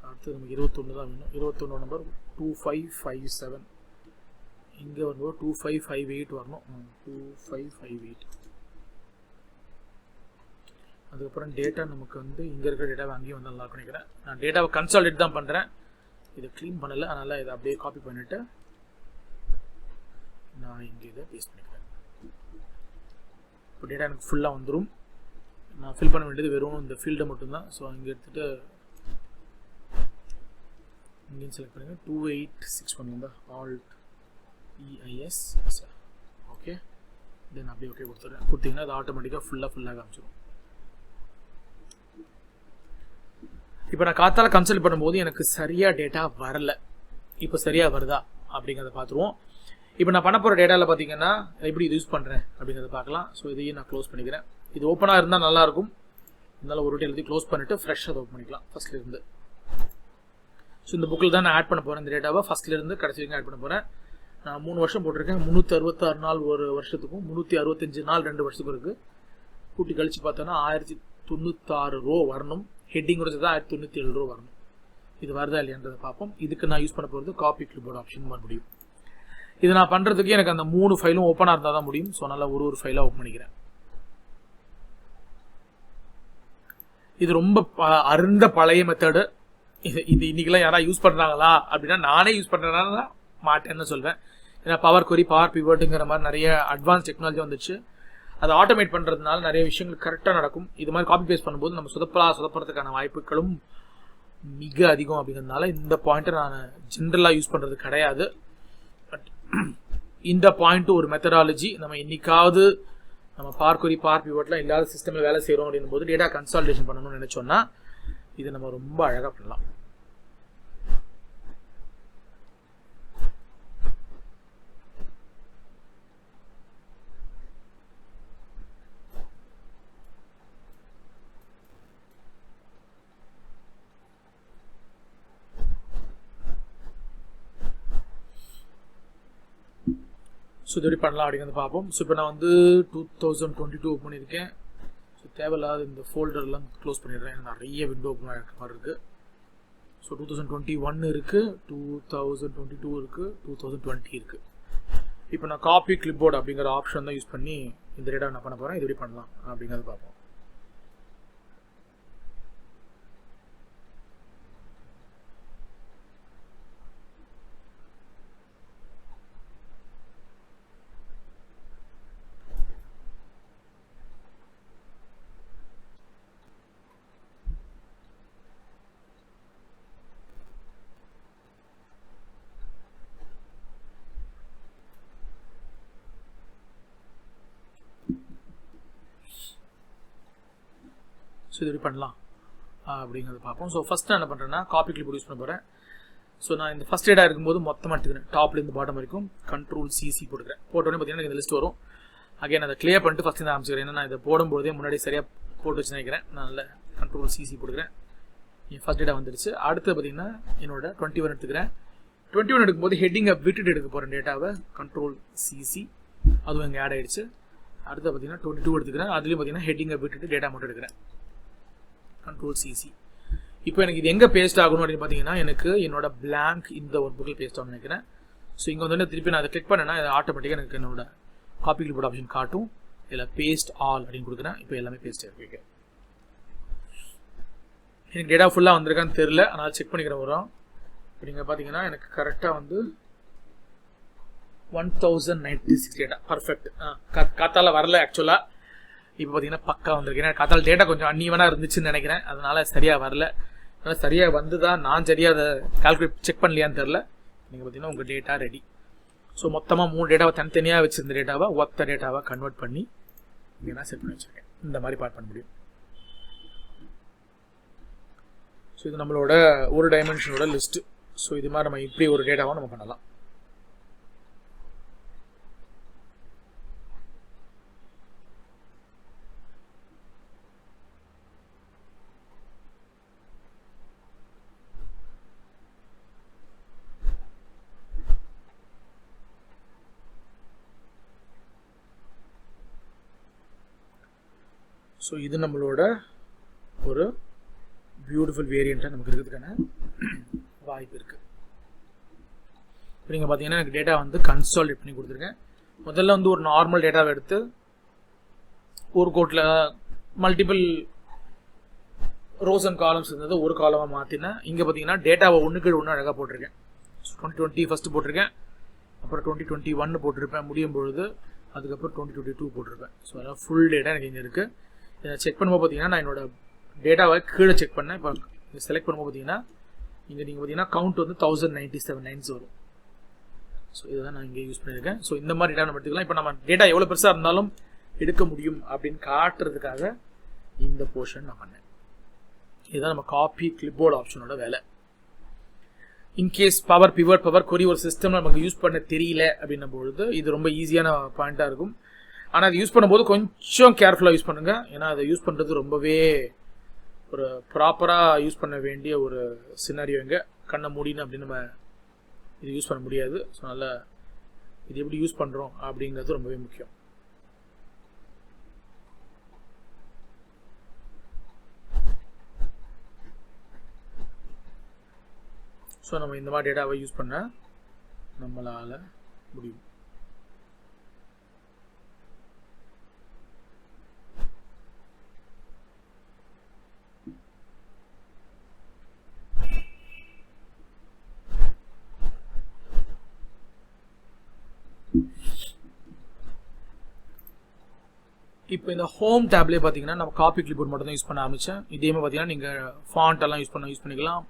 அடுத்து நமக்கு 21 தான் வேணும். 21 நம்பர் 2557. இங்கே வரும்போது 2558 வரணும். 2558. அதுக்கப்புறம் டேட்டா நமக்கு வந்து இங்கே இருக்கிற டேட்டாவை அங்கேயும் வந்து லாக் பண்ணிக்கிறேன். நான் டேட்டாவை கன்சாலிடேட் தான் பண்ணுறேன், இதை க்ளீன் பண்ணலை. அதனால் இதை அப்படியே காப்பி பண்ணிவிட்டு நான் இங்கே இதை பேஸ்ட் பண்ணிக்கிறேன். இப்போ டேட்டா எனக்கு ஃபுல்லாக வந்துடும். நான் ஃபில் பண்ண வேண்டியது வெறும் இந்த ஃபீல்டை மட்டும்தான். ஸோ இங்கே எடுத்துகிட்டு இங்கேயும் செலக்ட் பண்ணுங்கள். 2861 வந்து Alt EIS. ஓகே. தென் அப்படியே ஓகே கொடுத்துட்றேன். கொடுத்தீங்கன்னா அது ஆட்டோமேட்டிக்காக ஃபுல்லாக காமிச்சிடும். இப்போ நான் காத்தால கன்சல்ட் பண்ணும்போது எனக்கு சரியாக டேட்டா வரல. இப்போ சரியாக வருதா அப்படிங்கிறத பார்த்துருவோம். இப்போ நான் பண்ண போகிற டேட்டாவில் பார்த்தீங்கன்னா எப்படி இது யூஸ் பண்ணுறேன் அப்படிங்கிறத பார்க்கலாம். ஸோ இதையும் நான் க்ளோஸ் பண்ணிக்கிறேன். இது ஓப்பனாக இருந்தால் நல்லாயிருக்கும். இருந்தாலும் ஒரு எழுதி க்ளோஸ் பண்ணிவிட்டு ஃப்ரெஷ்ஷாக ஓப்பன் பண்ணிக்கலாம் ஃபஸ்ட்லேருந்து. ஸோ இந்த புக்கில் தான் நான் ஆட் பண்ண போகிறேன். இந்த டேட்டாவை ஃபஸ்ட்லேருந்து கடைசி வரைக்கும் ஆட் பண்ண போகிறேன். நான் 3 வருஷம் போட்டிருக்கேன். 366 நாள் ஒரு வருஷத்துக்கும் 365 நாள் 2 வருஷத்துக்கும் இருக்குது. கூட்டி கழிச்சு பார்த்தோன்னா 1096 ரோ வரணும். ஹெட்டிங் கூட தான் 1097 ரோ வரணும். இது வருதா இல்லையான்றதை பார்ப்போம். இதுக்கு நான் யூஸ் பண்ண போகிறது காப்பி கிளிப்போர்ட் ஆப்ஷன் மறுபடியும். இது நான் பண்ணுறதுக்கு எனக்கு அந்த 3 ஃபைலும் ஓப்பனாக இருந்தால் தான் முடியும். ஸோ நல்லா ஒரு ஃபைலாக ஓப்பன் பண்ணிக்கிறேன். இது ரொம்ப அருந்த பழைய மெத்தடு. இது இன்றைக்கெல்லாம் யாராவது யூஸ் பண்ணுறாங்களா அப்படின்னா நானே யூஸ் பண்ணுறேன்னா மாட்டேன்னு சொல்வேன். ஏன்னா பவர் கொரி, பவர் பிவட்டுங்கிற மாதிரி நிறைய அட்வான்ஸ் டெக்னாலஜி வந்துச்சு. அதை ஆட்டோமேட் பண்ணுறதுனால நிறைய விஷயங்கள் கரெக்டாக நடக்கும். இது மாதிரி காப்பி பேஸ்ட் பண்ணும்போது நம்ம சொதப்புறதுக்கான வாய்ப்புகளும் மிக அதிகம். அப்படிங்கிறதுனால இந்த பாயிண்ட்டை நான் ஜென்ரலாக யூஸ் பண்ணுறது கிடையாது. பட் இந்த பாயிண்ட்டு ஒரு மெத்தடாலஜி. நம்ம இன்னைக்காவது நம்ம பவர் கொரி, பவர் பிவட்லாம் இல்லாத சிஸ்டமில் வேலை செய்கிறோம் அப்படின்னும் போது டேட்டா கன்சாலிடேஷன் பண்ணணும்னு நினச்சோன்னா இதை நம்ம ரொம்ப அழகாக பண்ணலாம். ஸோ இது எப்படி பண்ணலாம் அப்படிங்கிறது பார்ப்போம். ஸோ இப்போ நான் வந்து 2022 ஓப்பன் பண்ணியிருக்கேன். ஸோ தேவையில்லாத இந்த ஃபோல்டர்லாம் க்ளோஸ் பண்ணிடுறேன். நிறைய விண்டோ ஓப்பன் ஆகிற மாதிரி இருக்குது. ஸோ 2021 இருக்குது, 2022 இருக்குது, 2020 இருக்குது. இப்போ நான் காப்பி கிளிப்போர்ட் அப்படிங்கிற ஆப்ஷன் தான் யூஸ் பண்ணி இந்த டேட்டா நான் பண்ண போகிறேன். இது எப்படி பண்ணலாம் அப்படிங்கிறத பார்ப்போம். ஸோ இது எப்படி பண்ணலாம் அப்படிங்கிறத பார்ப்போம். ஸோ ஃபஸ்ட் நான் என்ன பண்ணுறேன்னா காப்பி கிளிப்போர்ட் யூஸ் பண்ண போகிறேன். ஸோ நான் இந்த ஃபஸ்ட் டேட்டா இருக்கும்போது மொத்தமாக எடுத்துக்கிறேன். டாப்லேருந்து பாட்டம் வரைக்கும் Ctrl+CC போட்டுக்கிறேன். போட்டோடனே பார்த்தீங்கன்னா இந்த லிஸ்ட் வரும். அகைன் அதை கிளியர் பண்ணிட்டு ஃபஸ்ட் இந்த ஆரம்பிச்சுக்கிறேன். ஏன்னா நான் இதை போடும்போதே முன்னாடி சரியாக போட்டு வச்சு நினைக்கிறேன். நான் நல்ல Ctrl+CC போட்டுக்கிறேன். என் ஃபஸ்ட் டேட்டா வந்துடுச்சு. அடுத்து பார்த்தீங்கன்னா என்னோட 21 எடுத்துக்கிறேன். 21 எடுக்கும்போது ஹெட்டிங்கை விட்டுட்டு எடுக்க போகிறேன் டேட்டாவை. Ctrl+CC அதுவும் இங்கே ஆட் ஆகிடுச்சு. அடுத்து பார்த்தீங்கன்னா 22 எடுத்துக்கிறேன். அதுலேயும் பார்த்தீங்கன்னா ஹெட்டிங்கை விட்டுட்டு டேட்டா மட்டும் எடுக்கிறேன். Ctrl+CC. இப்போ எனக்கு இது எங்கே பேஸ்ட் ஆகணும் அப்படின்னு பார்த்தீங்கன்னா எனக்கு என்னோட பிளாங்க் இந்த ஒரு புக்கில் பேஸ்ட் ஆகணும்னு நினைக்கிறேன். ஸோ இங்கே வந்து திருப்பி நான் அதை கிளிக் பண்ணேன்னா இது ஆட்டோமேட்டிக்காக எனக்கு என்னோட காப்பி கிளிப்போர்ட் ஆப்ஷன் காட்டும். இதில் பேஸ்ட் ஆல் அப்படின்னு கொடுக்குறேன். இப்போ எல்லாமே பேஸ்ட் ஆகிருக்கு. எனக்கு டேட்டா ஃபுல்லாக வந்திருக்கான்னு தெரில, அதனால் செக் பண்ணிக்கிறேன் வரும். இப்போ நீங்கள் பார்த்தீங்கன்னா எனக்கு கரெக்டாக வந்து 1096 டேட்டா பர்ஃபெக்ட். காத்தால வரல ஆக்சுவலாக. இப்போ பார்த்தீங்கன்னா பக்கா வந்திருக்கு. ஏன்னா காத்தால டேட்டா கொஞ்சம் அன்ஈவனாக இருந்துச்சுன்னு நினைக்கிறேன். அதனால் சரியாக வரல. அதனால் சரியாக வந்து தான் நான் சரியாக அதை கால்குலேட் செக் பண்ணலையான்னு தெரில. நீங்கள் பார்த்தீங்கன்னா உங்கள் டேட்டா ரெடி. ஸோ மொத்தமாக 3 டேட்டாவை தனித்தனியாக வச்சுருந்த டேட்டாவை ஒத்த டேட்டாவை கன்வெர்ட் பண்ணி இங்கே நான் செட் பண்ணி வச்சுருக்கேன். இந்த மாதிரி பார்ட் பண்ண முடியும். ஸோ இது நம்மளோட ஒரு டைமென்ஷனோட லிஸ்ட்டு. ஸோ இது மாதிரி நம்ம இப்படி ஒரு டேட்டாவை நம்ம பண்ணலாம். ஸோ இது நம்மளோட ஒரு பியூட்டிஃபுல் வேரியண்ட்டாக நமக்கு இருக்கிறதுக்கான வாய்ப்பு இருக்குது. இப்போ நீங்கள் பார்த்தீங்கன்னா எனக்கு டேட்டா வந்து கன்சாலிடேட் பண்ணி கொடுத்துருக்கேன். முதல்ல வந்து ஒரு நார்மல் டேட்டாவை எடுத்து ஒரு கோட்டில் மல்டிபிள் ரோஸ் அண்ட் காலம்ஸ் இருந்தது ஒரு காலமாக மாற்றினேன். இங்கே பார்த்தீங்கன்னா டேட்டாவை ஒன்றுக்கு ஒன்று அழகாக போட்டிருக்கேன். 2020 ஃபஸ்ட்டு போட்டிருக்கேன், அப்புறம் 2021 போட்டிருப்பேன் முடியும் பொழுது, அதுக்கப்புறம் 2022 போட்டிருப்பேன். ஸோ அதனால் ஃபுல் டேட்டா எனக்கு இங்கே இருக்குது. இதை செக் பண்ணும்போது பார்த்தீங்கன்னா நான் என்னோட டேட்டாவை கீழே செக் பண்ணேன். இப்போ செலக்ட் பண்ணும்போது பார்த்தீங்கன்னா இங்கே நீங்கள் பார்த்தீங்கன்னா கவுண்ட் வந்து 1097 லைன்ஸ் வரும். ஸோ இதுதான் நான் இங்கே யூஸ் பண்ணியிருக்கேன். ஸோ இந்த மாதிரி டேட்டா நம்ம எடுத்துக்கலாம். இப்போ நம்ம டேட்டா எவ்வளோ பெருசாக இருந்தாலும் எடுக்க முடியும் அப்படின்னு காட்டுறதுக்காக இந்த போர்ஷன் நான் பண்ணேன். இதுதான் நம்ம காப்பி கிளிப்போர்டு ஆப்ஷனோட வேலை. இன்கேஸ் பவர் பிவட் பவர் கொரி ஒரு சிஸ்டம் நமக்கு யூஸ் பண்ண தெரியல அப்படின்னும் பொழுது இது ரொம்ப ஈஸியான பாயிண்ட்டாக இருக்கும். ஆனால் அது யூஸ் பண்ணும்போது கொஞ்சம் கேர்ஃபுல்லாக யூஸ் பண்ணுங்கள். ஏன்னா அதை யூஸ் பண்ணுறது ரொம்பவே ஒரு ப்ராப்பராக யூஸ் பண்ண வேண்டிய ஒரு சினாரியோ. எங்கே கண்ணை மூடின்னு அப்படின்னு நம்ம இது யூஸ் பண்ண முடியாது. ஸோ அதனால் இது எப்படி யூஸ் பண்ணுறோம் அப்படிங்கிறது ரொம்பவே முக்கியம். ஸோ நம்ம இந்த மாதிரி டேட்டாவை யூஸ் பண்ண நம்மளால் முடியும். இப்போ இந்த ஹோம் டேப்லேயே பார்த்தீங்கன்னா நம்ம காப்பி கிளிப்போர்ட் மட்டும் தான் யூஸ் பண்ண ஆரம்பித்தேன். இதேமே பார்த்தீங்கன்னா நீங்கள் ஃபாண்ட் எல்லாம் யூஸ் பண்ணிக்கலாம்,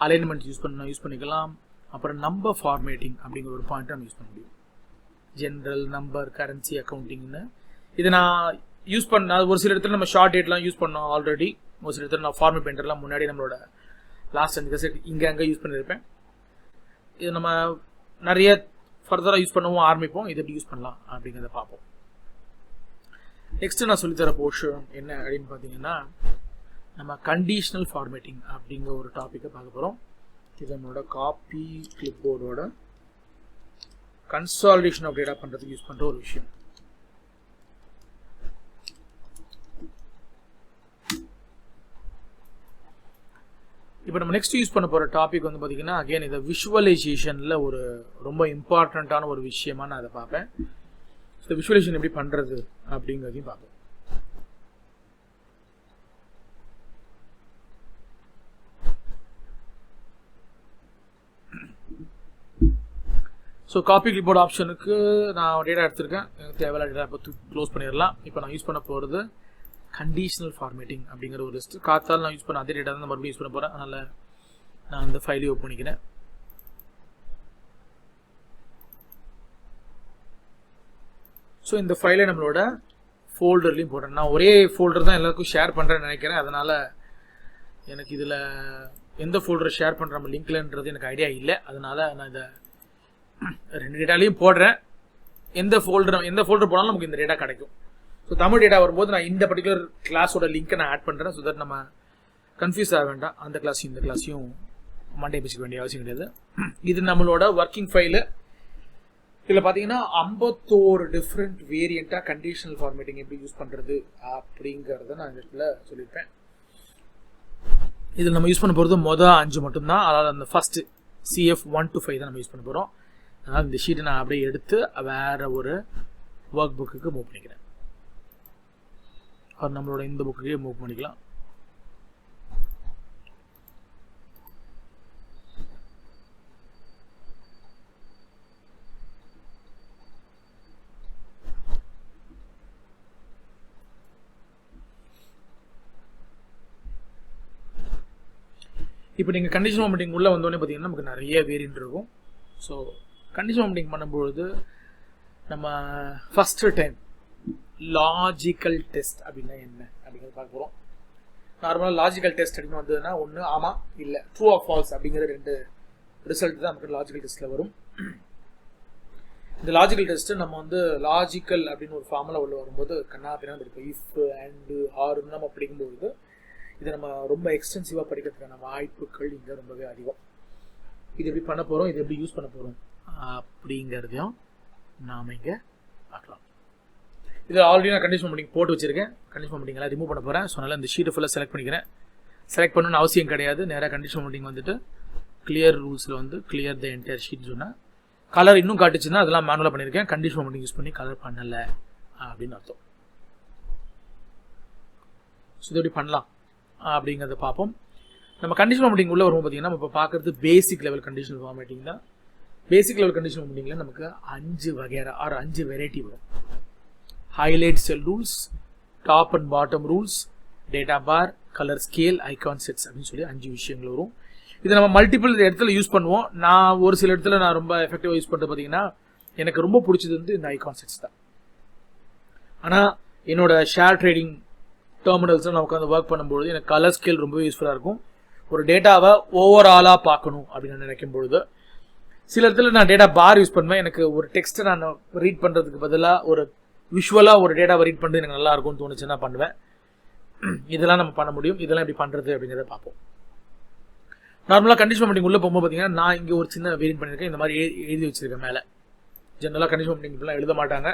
அலைன்மெண்ட் யூஸ் பண்ணிக்கலாம், அப்புறம் நம்பர் ஃபார்மேட்டிங் அப்படிங்கிற ஒரு பாயிண்ட்டை நம்ம யூஸ் பண்ண முடியும். ஜென்ரல், நம்பர், கரன்சி, அக்கௌண்டிங்னு இதை நான் யூஸ் பண்ண ஒரு சில இடத்துல நம்ம ஷார்ட் டேட்லாம் யூஸ் பண்ணோம் ஆல்ரெடி. ஒரு சில இடத்துல நான் ஃபார்மேட் பெயிண்டர்லாம் முன்னாடி நம்மளோட லாஸ்ட் 5 கசெட் அங்கே யூஸ் பண்ணியிருப்பேன். இது நம்ம நிறைய ஃபர்தராக யூஸ் பண்ணவும் ஆரம்பிப்போம். இது எப்படி யூஸ் பண்ணலாம் அப்படிங்கிறத பார்ப்போம். நெக்ஸ்ட் நான் சொல்லித்தர போர்ஷன் என்ன அப்படின்னு பார்த்தீங்கன்னா நம்ம கண்டிஷனல் ஃபார்மேட்டிங் அப்படிங்கிற ஒரு டாப்பிக்கை பார்க்க போகிறோம். இது நம்மளோட காப்பி கிளிப்போர்டோட கன்சாலிடேஷன் ஆஃப் டேட்டா பண்ணுறதுக்கு யூஸ் பண்ணுற ஒரு விஷயம். இப்போ நம்ம நெக்ஸ்ட் யூஸ் பண்ண போகிற டாபிக் வந்து பார்த்தீங்கன்னா அகைன் இதை விஷுவலைசேஷனில் ஒரு ரொம்ப இம்பார்ட்டண்ட்டான ஒரு விஷயமா நான் அதை பார்ப்பேன். ஸோ விஷுவலைசேஷன் எப்படி பண்ணுறது அப்படிங்கிறதையும் பார்ப்போம். ஸோ காப்பி கிளிப்போர்ட் ஆப்ஷனுக்கு நான் டேட்டா எடுத்திருக்கேன். தேவையில்ல டேட்டா இப்போ க்ளோஸ் பண்ணிடலாம். இப்போ நான் யூஸ் பண்ண போகிறது கண்டிஷனல் ஃபார்மேட்டிங் அப்படிங்கிற ஒரு லிஸ்ட். காத்தால் நான் யூஸ் பண்ண அதே டேட்டா தான் மறுபடியும் யூஸ் பண்ண போகிறேன். அதனால் நான் இந்த ஃபைலையும் ஓப்பன் பண்ணிக்கிறேன். ஸோ இந்த ஃபைலை நம்மளோட ஃபோல்டர்லையும் போடுறேன். நான் ஒரே ஃபோல்டர் தான் எல்லாருக்கும் ஷேர் பண்ணுறேன்னு நினைக்கிறேன். அதனால் எனக்கு இதில் எந்த ஃபோல்டரை ஷேர் பண்ணுற நம்ம லிங்க்லன்றது எனக்கு ஐடியா இல்லை. அதனால் நான் இதை 2 டேட்டாலையும் போடுறேன். எந்த ஃபோல்டர் போனாலும் நமக்கு இந்த டேட்டா கிடைக்கும். ஸோ தமிழ் டேட்டா வரும்போது நான் இந்த பர்டிகுலர் கிளாஸோட லிங்க்கை நான் ஆட் பண்ணுறேன். ஸோ தட் நம்ம கன்ஃபியூஸ் ஆக வேண்டாம். அந்த கிளாஸையும் இந்த கிளாஸையும் மண்டே பேசிக்க வேண்டிய அவசியம் கிடையாது. இது நம்மளோட ஒர்க்கிங் ஃபைலு. இதில் பார்த்தீங்கன்னா 51 டிஃப்ரெண்ட் வேரியண்ட்டாக கண்டிஷனல் ஃபார்மேட்டிங் எப்படி யூஸ் பண்ணுறது அப்படிங்கிறத நான் இந்த இடத்துல சொல்லியிருப்பேன். இதில் நம்ம யூஸ் பண்ண போகிறது மொதல் 5 மட்டும்தான். அதாவது அந்த ஃபஸ்ட்டு CF 1 to 5 தான் நம்ம யூஸ் பண்ண போகிறோம். அதனால் இந்த ஷீட்டை நான் அப்படியே எடுத்து வேறு ஒரு ஒர்க் புக்குக்கு மூவ் பண்ணிக்கிறேன். அது நம்மளோட இந்த புக்குக்கே மூவ் பண்ணிக்கலாம். இப்போ நீங்கள் கண்டிஷன் ஃபார்மேட்டிங் உள்ளே வந்தோடனே பார்த்தீங்கன்னா நமக்கு நிறைய வேரியன்ட் இருக்கும். ஸோ கண்டிஷன் ஃபார்மேட்டிங் பண்ணும்பொழுது நம்ம ஃபஸ்ட்டு டைம் லாஜிக்கல் டெஸ்ட் அப்படின்னா என்ன அப்படிங்கிறது பார்க்க போகிறோம். நார்மலாக லாஜிக்கல் டெஸ்ட் அப்படின்னு வந்ததுன்னா ஒன்று ஆமாம் இல்லை ட்ரூ ஆர் ஃபால்ஸ் அப்படிங்கிற 2 ரிசல்ட் தான் நமக்கு லாஜிக்கல் டெஸ்ட்டில் வரும். இந்த லாஜிக்கல் டெஸ்ட்டு நம்ம வந்து லாஜிக்கல் அப்படின்னு ஒரு ஃபார்முலா உள்ள வரும்போது கண்ணா பின்னாடி இருக்கும். இஃப் அண்டு ஆறுன்னு நம்ம படிக்கும்போது இதை நம்ம ரொம்ப எக்ஸ்டென்சிவாக படிக்கிறதுக்கான வாய்ப்புகள் இங்கே ரொம்பவே அதிகம். இது எப்படி பண்ண போகிறோம், இது எப்படி யூஸ் பண்ண போகிறோம் அப்படிங்கிறதையும் நாம் இங்கே பார்க்கலாம். இதில் ஆல்ரெடி நான் கண்டிஷன் ஃபார்மேட்டிங் போட்டு வச்சுருக்கேன். கண்டிஷன் ஃபார்மேட்டிங்லாம் ரிமூவ் பண்ண போகிறேன். ஸோ அதனால் இந்த ஷீட்டை ஃபுல்லாக செலக்ட் பண்ணிக்கிறேன். செலக்ட் பண்ணணும்னு அவசியம் கிடையாது. நேராக கண்டிஷன் ஃபார்மேட்டிங் வந்துட்டு கிளியர் ரூல்ஸில் வந்து கிளியர் த என்டையர் ஷீட் சொன்னால் கலர் இன்னும் காட்டுச்சுன்னா அதெல்லாம் மேனுவலாக பண்ணியிருக்கேன். கண்டிஷன் ஃபார்மேட்டிங் யூஸ் பண்ணி கலர் பண்ணலை அப்படின்னு அர்த்தம். ஸோ இது எப்படி பண்ணலாம் அப்படிங்கிறத பார்ப்போம். நம்ம கண்டிஷன் ஃபார்மேட்டிங் உள்ள வரும்போது பார்த்தீங்கன்னா நம்ம இப்போ பார்க்குறது பேசிக் லெவல் கண்டிஷன் ஃபார்மேட்டிங் தான். பேசிக் லெவல் கண்டிஷன் ஃபார்மேட்டிங்கில் நமக்கு 5 வகையான 5 வெரைட்டி வரும். Highlight cell rules, top and bottom rules, data bar, colour scale, icon sets அப்படின்னு சொல்லி 5 விஷயங்கள் வரும். இதை நம்ம மல்டிபிள் இடத்துல யூஸ் பண்ணுவோம். நான் ஒரு சில இடத்துல நான் ரொம்ப எஃபெக்டிவாக யூஸ் பண்ணுறது பார்த்தீங்கன்னா எனக்கு ரொம்ப பிடிச்சது வந்து இந்த ஐகான் செட்ஸ் தான். ஆனால் என்னோட ஷேர் ட்ரேடிங் டெர்மினல்ஸில் நான் உட்காந்து ஒர்க் பண்ணும்பொழுது எனக்கு கலர் ஸ்கேல் ரொம்ப யூஸ்ஃபுல்லாக இருக்கும். ஒரு டேட்டாவை ஓவராலாக பார்க்கணும் அப்படின்னு நினைக்கும் பொழுது சில இடத்துல நான் டேட்டா பார் யூஸ் பண்ணுவேன். எனக்கு ஒரு டெக்ஸ்ட்டை நான் ரீட் பண்ணுறதுக்கு பதிலாக ஒரு விஷுவலாக ஒரு டேட்டாவை ரீட் பண்ணுறது எனக்கு நல்லா இருக்கும்னு தோணுச்சுன்னா பண்ணுவேன். இதெல்லாம் நம்ம பண்ண முடியும். இதெல்லாம் எப்படி பண்ணுறது அப்படிங்கிறத பார்ப்போம். நார்மலாக கண்டிஷன் மீட்டிங் உள்ளே போகும்போது பார்த்தீங்கன்னா நான் இங்கே ஒரு சின்ன வேரியன்ட் பண்ணியிருக்கேன். இந்த மாதிரி எழுதி வச்சிருக்கேன் மேலே. ஜென்ரலாக கண்டிஷன் மீட்டிங் இப்படிலாம் எழுத மாட்டாங்க.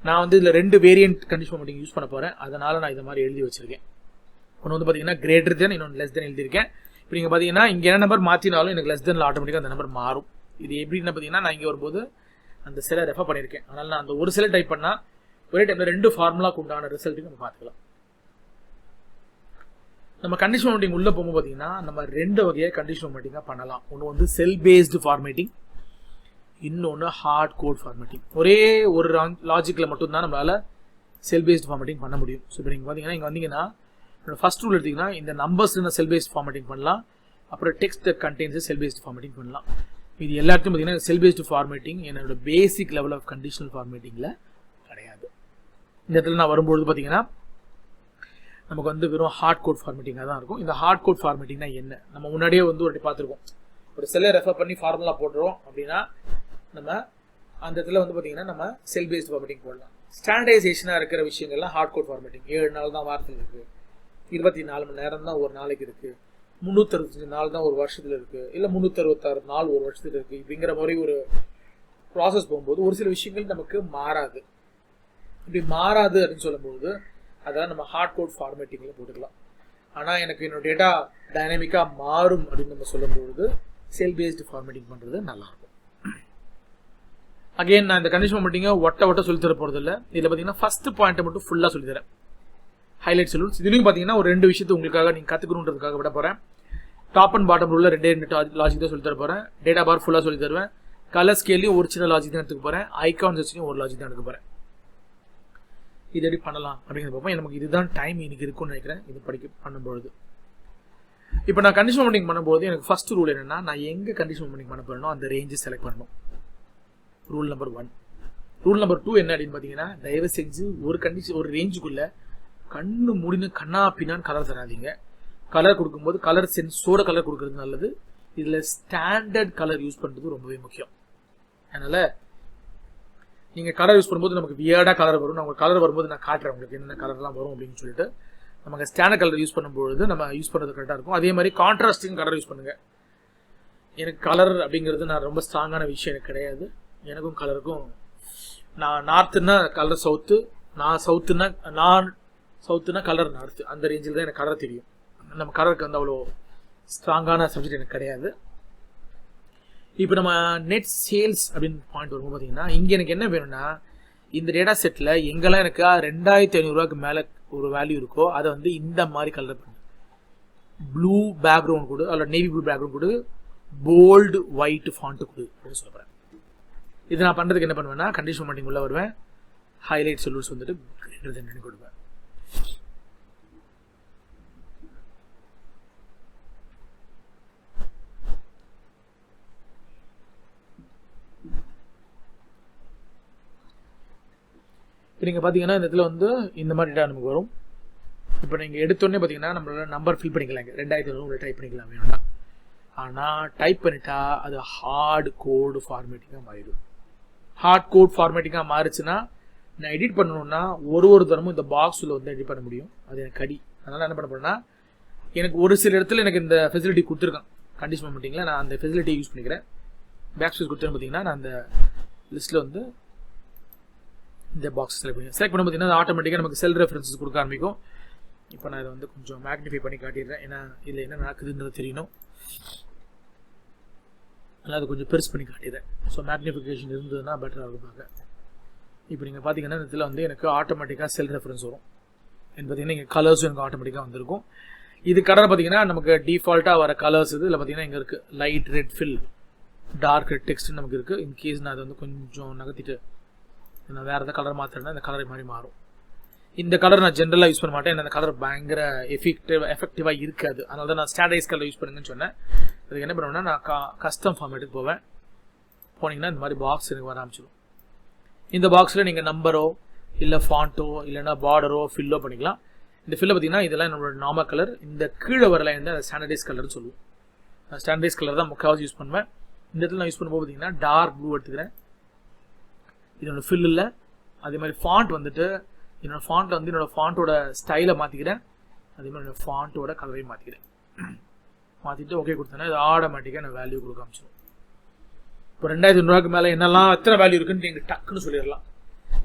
நான் வந்து இதில் 2 வேரியன்ட் கண்டிஷன் மீட்டிங் யூஸ் பண்ண போகிறேன். அதனால் நான் இதை மாதிரி எழுதி வச்சிருக்கேன். ஒன்று வந்து பார்த்தீங்கன்னா கிரேட்டர் தென், இன்னொன்று லெஸ் தென் எழுதியிருக்கேன். இப்போ நீங்கள் பார்த்தீங்கன்னா இங்கே என்ன நம்பர் மாற்றினாலும் எனக்கு லெஸ் தென்ல ஆட்டோமேட்டிக்காக அந்த நம்பர் மாறும். இது எப்படின்னு பார்த்தீங்கன்னா நான் இங்கே வரும்போது அந்த செலை ரெஃபர் பண்ணியிருக்கேன். அதனால் நான் அந்த ஒரு செலை டைப் பண்ணால் ஒரே டைமில் 2 ஃபார்முலாக்கு உண்டான ரிசல்ட்டுக்கு நம்ம பார்த்துக்கலாம். நம்ம கண்டிஷன் மீட்டிங் உள்ளே போகும்போது பார்த்தீங்கன்னா நம்ம 2 வகையாக கண்டிஷன் மீட்டிங்காக பண்ணலாம். ஒன்று வந்து செல் பேஸ்டு ஃபார்மேட்டிங், இன்னொன்று ஹார்ட் கோட் ஃபார்மேட்டிங். ஒரே ஒரு லாஜிக்கில் மட்டும்தான் நம்மளால் செல் பேஸ்டு ஃபார்மேட்டிங் பண்ண முடியும். ஸோ இப்போ நீங்கள் பார்த்தீங்கன்னா இங்கே வந்தீங்கன்னா ஃபர்ஸ்ட் ரூல் எடுத்திங்கன்னா இந்த நம்பர்ஸ் செல் பேஸ்ட் ஃபார்மேட்டிங் பண்ணலாம். அப்புறம் டெக்ஸ்ட் கண்டெய்ன்ஸ் செல் பேஸ்டு ஃபார்மேட்டிங் பண்ணலாம். இது எல்லாத்தையும் பார்த்தீங்கன்னா செல் பேஸ்டு ஃபார்மேட்டிங் என்னோட பேசிக் லெவல் ஆஃப் கண்டிஷனல் ஃபார்மேட்டிங்கில் கிடையாது. இந்த இடத்துல நான் வரும்பொழுது பார்த்தீங்கன்னா நமக்கு வந்து வெறும் ஹார்ட் கோட் ஃபார்மேட்டிங்காக தான் இருக்கும். இந்த ஹார்ட் கோட் ஃபார்மேட்டிங்னா என்ன, நம்ம முன்னாடியே வந்து ஒரு பார்த்துருக்கோம். ஒரு செல்லை ரெஃபர் பண்ணி ஃபார்முலா போடுறோம் அப்படின்னா நம்ம அந்த இடத்துல வந்து பார்த்தீங்கன்னா நம்ம செல் பேஸ்ட் ஃபார்மேட்டிங் போடலாம். ஸ்டாண்டர்டைசேஷனாக இருக்கிற விஷயங்கள்லாம் ஹார்ட் கோட் ஃபார்மேட்டிங். 7 நாள் தான் வாரத்தில் இருக்குது, 24 மணி நேரம் தான் ஒரு நாளைக்கு இருக்குது, 365 நாள் தான் ஒரு வருஷத்தில் இருக்குது, இல்லை 366 நாள் ஒரு வருஷத்தில் இருக்குது. இப்படிங்கிற மாதிரி ஒரு ப்ராசஸ் போகும்போது ஒரு சில விஷயங்கள் நமக்கு மாறாது. இப்படி மாறாது அப்படின்னு சொல்லும்போது அதெல்லாம் நம்ம ஹார்ட் கோட் ஃபார்மேட்டிங்கில் போட்டுக்கலாம். ஆனால் எனக்கு என்னோட டேட்டா டைனாமிக்காக மாறும் அப்படின்னு நம்ம சொல்லும்பொழுது செல் பேஸ்டு ஃபார்மேட்டிங் பண்ணுறது நல்லாயிருக்கும். அகெயின் நான் இந்த கண்டிஷன் ஃபார்மேட்டிங்கை ஒட்ட சொல்லித்தர போகிறது இல்லை. இதில் பார்த்தீங்கன்னா ஃபஸ்ட்டு பாயிண்ட்டை மட்டும் ஃபுல்லாக சொல்லித்தரேன். ஹைலைட் சொல்யூன்ஸ் இதுலையும் பார்த்தீங்கன்னா ஒரு 2 விஷயத்தை உங்களுக்காக நீங்கள் கற்றுக்கணுன்றதுக்காக விட போகிறேன். டாப் அண்ட் பாட்டம் ரூலில் 2 லாஜிக் தான் சொல்லி தர போகிறேன். டேட்டா பார் ஃபுல்லாக சொல்லி தருவேன். கலர் ஸ்கேலையும் ஒரு சின்ன லாஜிக் தான் எடுத்துக்க போகிறேன். ஐகான் செட்ஸ்லையும் ஒரு லாஜிக் தான் எடுக்க போகிறேன். இது எப்படி பண்ணலாம் அப்படிங்கிறத பார்ப்போம். நமக்கு இதுதான் டைம் இன்னைக்கு இருக்குன்னு நினைக்கிறேன் இது பண்ணும்பொழுது. இப்போ நான் கண்டிஷன் ஃபார்மேட்டிங் பண்ணும்போது எனக்கு ஃபர்ஸ்ட் ரூல் என்னன்னா நான் எங்கே கண்டிஷன் ஃபார்மேட்டிங் பண்ண போறேனோ அந்த ரேஞ்சை செலக்ட் பண்ணணும். Rule number 1. ரூல் நம்பர் 2 என்ன அப்படின்னு பார்த்தீங்கன்னா தயவு செஞ்சு ஒரு ரேஞ்சுக்குள்ள கண்ணு மூடினு கண்ணா பின்னான்னு கலர் தராதிங்க. கலர் கொடுக்கும்போது கலர் சென்ஸோட கலர் கொடுக்கறது நல்லது. இதில் ஸ்டாண்டர்ட் கலர் யூஸ் பண்ணுறது ரொம்பவே முக்கியம். அதனால் நீங்கள் கலர் யூஸ் பண்ணும்போது நமக்கு வியர்டாக கலர் வரும். நம்ம கலர் வரும்போது நான் காட்டுறேன் உங்களுக்கு என்னென்ன கலர்லாம் வரும் அப்படின்னு சொல்லிட்டு. நமக்கு ஸ்டாண்டர்ட் கலர் யூஸ் பண்ணும்பொழுது நம்ம யூஸ் பண்ணுறது கரெக்டாக இருக்கும். அதே மாதிரி கான்ட்ராஸ்டிங் கலர் யூஸ் பண்ணுங்கள். எனக்கு கலர் அப்படிங்கிறது நான் ரொம்ப ஸ்ட்ராங்கான விஷயம் எனக்கு கிடையாது. எனக்கும் கலருக்கும் நான் நார்த்துன்னா கலர் சவுத்து, நான் சவுத்துனா கலர் நார்த்து. அந்த ரேஞ்சில் தான் எனக்கு கலர் தெரியும். நம்ம கலருக்கு வந்து அவ்வளோ ஸ்ட்ராங்கான சப்ஜெக்ட் எனக்கு கிடையாது. இப்போ நம்ம நெட் சேல்ஸ் அப்படின்னு பாயிண்ட் வரும்போது பார்த்தீங்கன்னா இங்கே எனக்கு என்ன வேணும்னா இந்த டேட்டா செட்டில் எங்கெல்லாம் எனக்கு 2500 மேலே ஒரு வேல்யூ இருக்கோ அதை வந்து இந்த மாதிரி கலர் பண்ணு. ப்ளூ பேக்ரவுண்ட் கொடு, அதில் நேவி ப்ளூ பேக்ரவுண்ட் கொடு, போல்டு ஒயிட் ஃபாண்ட்டு கொடு அப்படின்னு சொல்கிறேன். இது நான் பண்ணுறதுக்கு என்ன பண்ணுவேன்னா கண்டிஷன் ஃபார்மேட்டிங் உள்ள வருவேன். ஹைலைட் சொல்யூட்ஸ் வந்துட்டு கிரேட்டர் தென் கொடுப்பேன். இப்போ நீங்கள் பார்த்தீங்கன்னா இந்த இடத்துல வந்து இந்த மாதிரி டேட்டா நமக்கு வரும். இப்போ நீங்கள் எடுத்தோடனே பார்த்தீங்கன்னா நம்மளால நம்பர் ஃபில் பண்ணிக்கலாம். 2500 டைப் பண்ணிக்கலாம் வேணும்னா. ஆனால் டைப் பண்ணிட்டா அது ஹார்ட் கோடு ஃபார்மேட்டிங்காக மாறிடும். ஹார்ட் கோட் ஃபார்மேட்டிங்காக மாறிச்சுன்னா நான் எடிட் பண்ணணும்னா ஒரு தரமும் இந்த பாக்ஸில் வந்து எடிட் பண்ண முடியும். அது எனக்கு கடி. அதனால் என்ன பண்ண போகிறேன்னா எனக்கு ஒரு சில இடத்துல எனக்கு இந்த ஃபெசிலிட்டி கொடுத்துருக்கான் கண்டிஷன் ஃபார்மேட்டிங்கில். நான் அந்த ஃபெசிலிட்டியை யூஸ் பண்ணிக்கிறேன். பேக் ஸ்பேஸ் கொடுத்தேன்னு பார்த்தீங்கன்னா நான் அந்த லிஸ்ட்டில் வந்து இந்த பாக்ஸ் செலக்ட் பண்ண பார்த்தீங்கன்னா ஆட்டோமேட்டிக்காக நமக்கு செல் ரெஃபரன்சஸ் கொடுக்க ஆரம்பிக்கும். இப்போ நான் இதை வந்து கொஞ்சம் மேக்னிஃபை பண்ணி காட்டிடுறேன். ஏன்னா இதில் என்ன நடக்குதுன்றது தெரியணும். அதனால் அது கொஞ்சம் பெருசு பண்ணி காட்டிடுறேன். ஸோ மேக்னிஃபிகேஷன் இருந்ததுன்னா பெட்டராக இருக்கும் பார்க்க. இப்போ நீங்கள் பார்த்தீங்கன்னா இதில் வந்து எனக்கு ஆட்டோமேட்டிக்காக செல் ரெஃபரன்ஸ் வரும். பார்த்தீங்கன்னா இங்கே கலர்ஸும் எனக்கு ஆட்டோமேட்டிக்காக வந்திருக்கும். இது கலர் பார்த்தீங்கன்னா நமக்கு டிஃபால்ட்டாக வர கலர்ஸ் இது. இதில் பார்த்தீங்கன்னா இங்கே இருக்குது light red fill, dark red text நமக்கு இருக்குது. இன்கேஸ் நான் அதை வந்து கொஞ்சம் நகர்த்திட்டு நான் வேறு எதாவது கலர் மாற்றினா இந்த கலர் மாதிரி மாறும். இந்த கலர் நான் ஜென்ரலாக யூஸ் பண்ண மாட்டேன். அந்த கலர் பயங்கர எஃபெக்டிவாக இருக்காது. அதனால தான் நான் ஸ்டாண்டர்டைஸ் கலர் யூஸ் பண்ணுங்கன்னு சொன்னேன். அதுக்கு என்ன பண்ணுவேன்னா நான் கஸ்டம் ஃபார்மேட்டுக்கு போவேன். போனீங்கன்னா இந்த மாதிரி பாக்ஸ் எனக்கு வர ஆரம்பிச்சிடும். இந்த பாக்ஸில் நீங்கள் நம்பரோ இல்லை ஃபாண்ட்டோ இல்லைன்னா பார்டரோ ஃபில்லோ பண்ணிக்கலாம். இந்த ஃபில்லை பார்த்தீங்கன்னா இதெல்லாம் நம்மளோட நார்மல் கலர். இந்த கீழே வரல வந்து ஸ்டாண்டர்டைஸ் கலர்னு சொல்லுவோம். ஸ்டாண்டர்டைஸ் கலர் தான் முக்கால்வாசி யூஸ் பண்ணுவேன். இந்த இடத்துல நான் யூஸ் பண்ணும்போது பார்த்தீங்கன்னா டார்க் ப்ளூ எடுத்துக்கிறேன். இதோட ஃபில் இல்லை. அதே மாதிரி ஃபாண்ட் வந்துட்டு என்னோடய ஃபாண்ட்டில் வந்து என்னோடய ஃபாண்ட்டோட ஸ்டைலை மாற்றிக்கிறேன். அதே மாதிரி என்னோடய ஃபாண்ட்டோட கலரையும் மாற்றிக்கிறேன். மாற்றிட்டு ஓகே கொடுத்தேன்னா இது ஆட்டோமேட்டிக்காக நான் வேல்யூ கொடுக்க ஆரம்பிச்சிடும். இப்போ 2200 மேலே என்னெல்லாம் எத்தனை வேல்யூ இருக்குன்னு நீங்கள் டக்குன்னு சொல்லிடலாம்.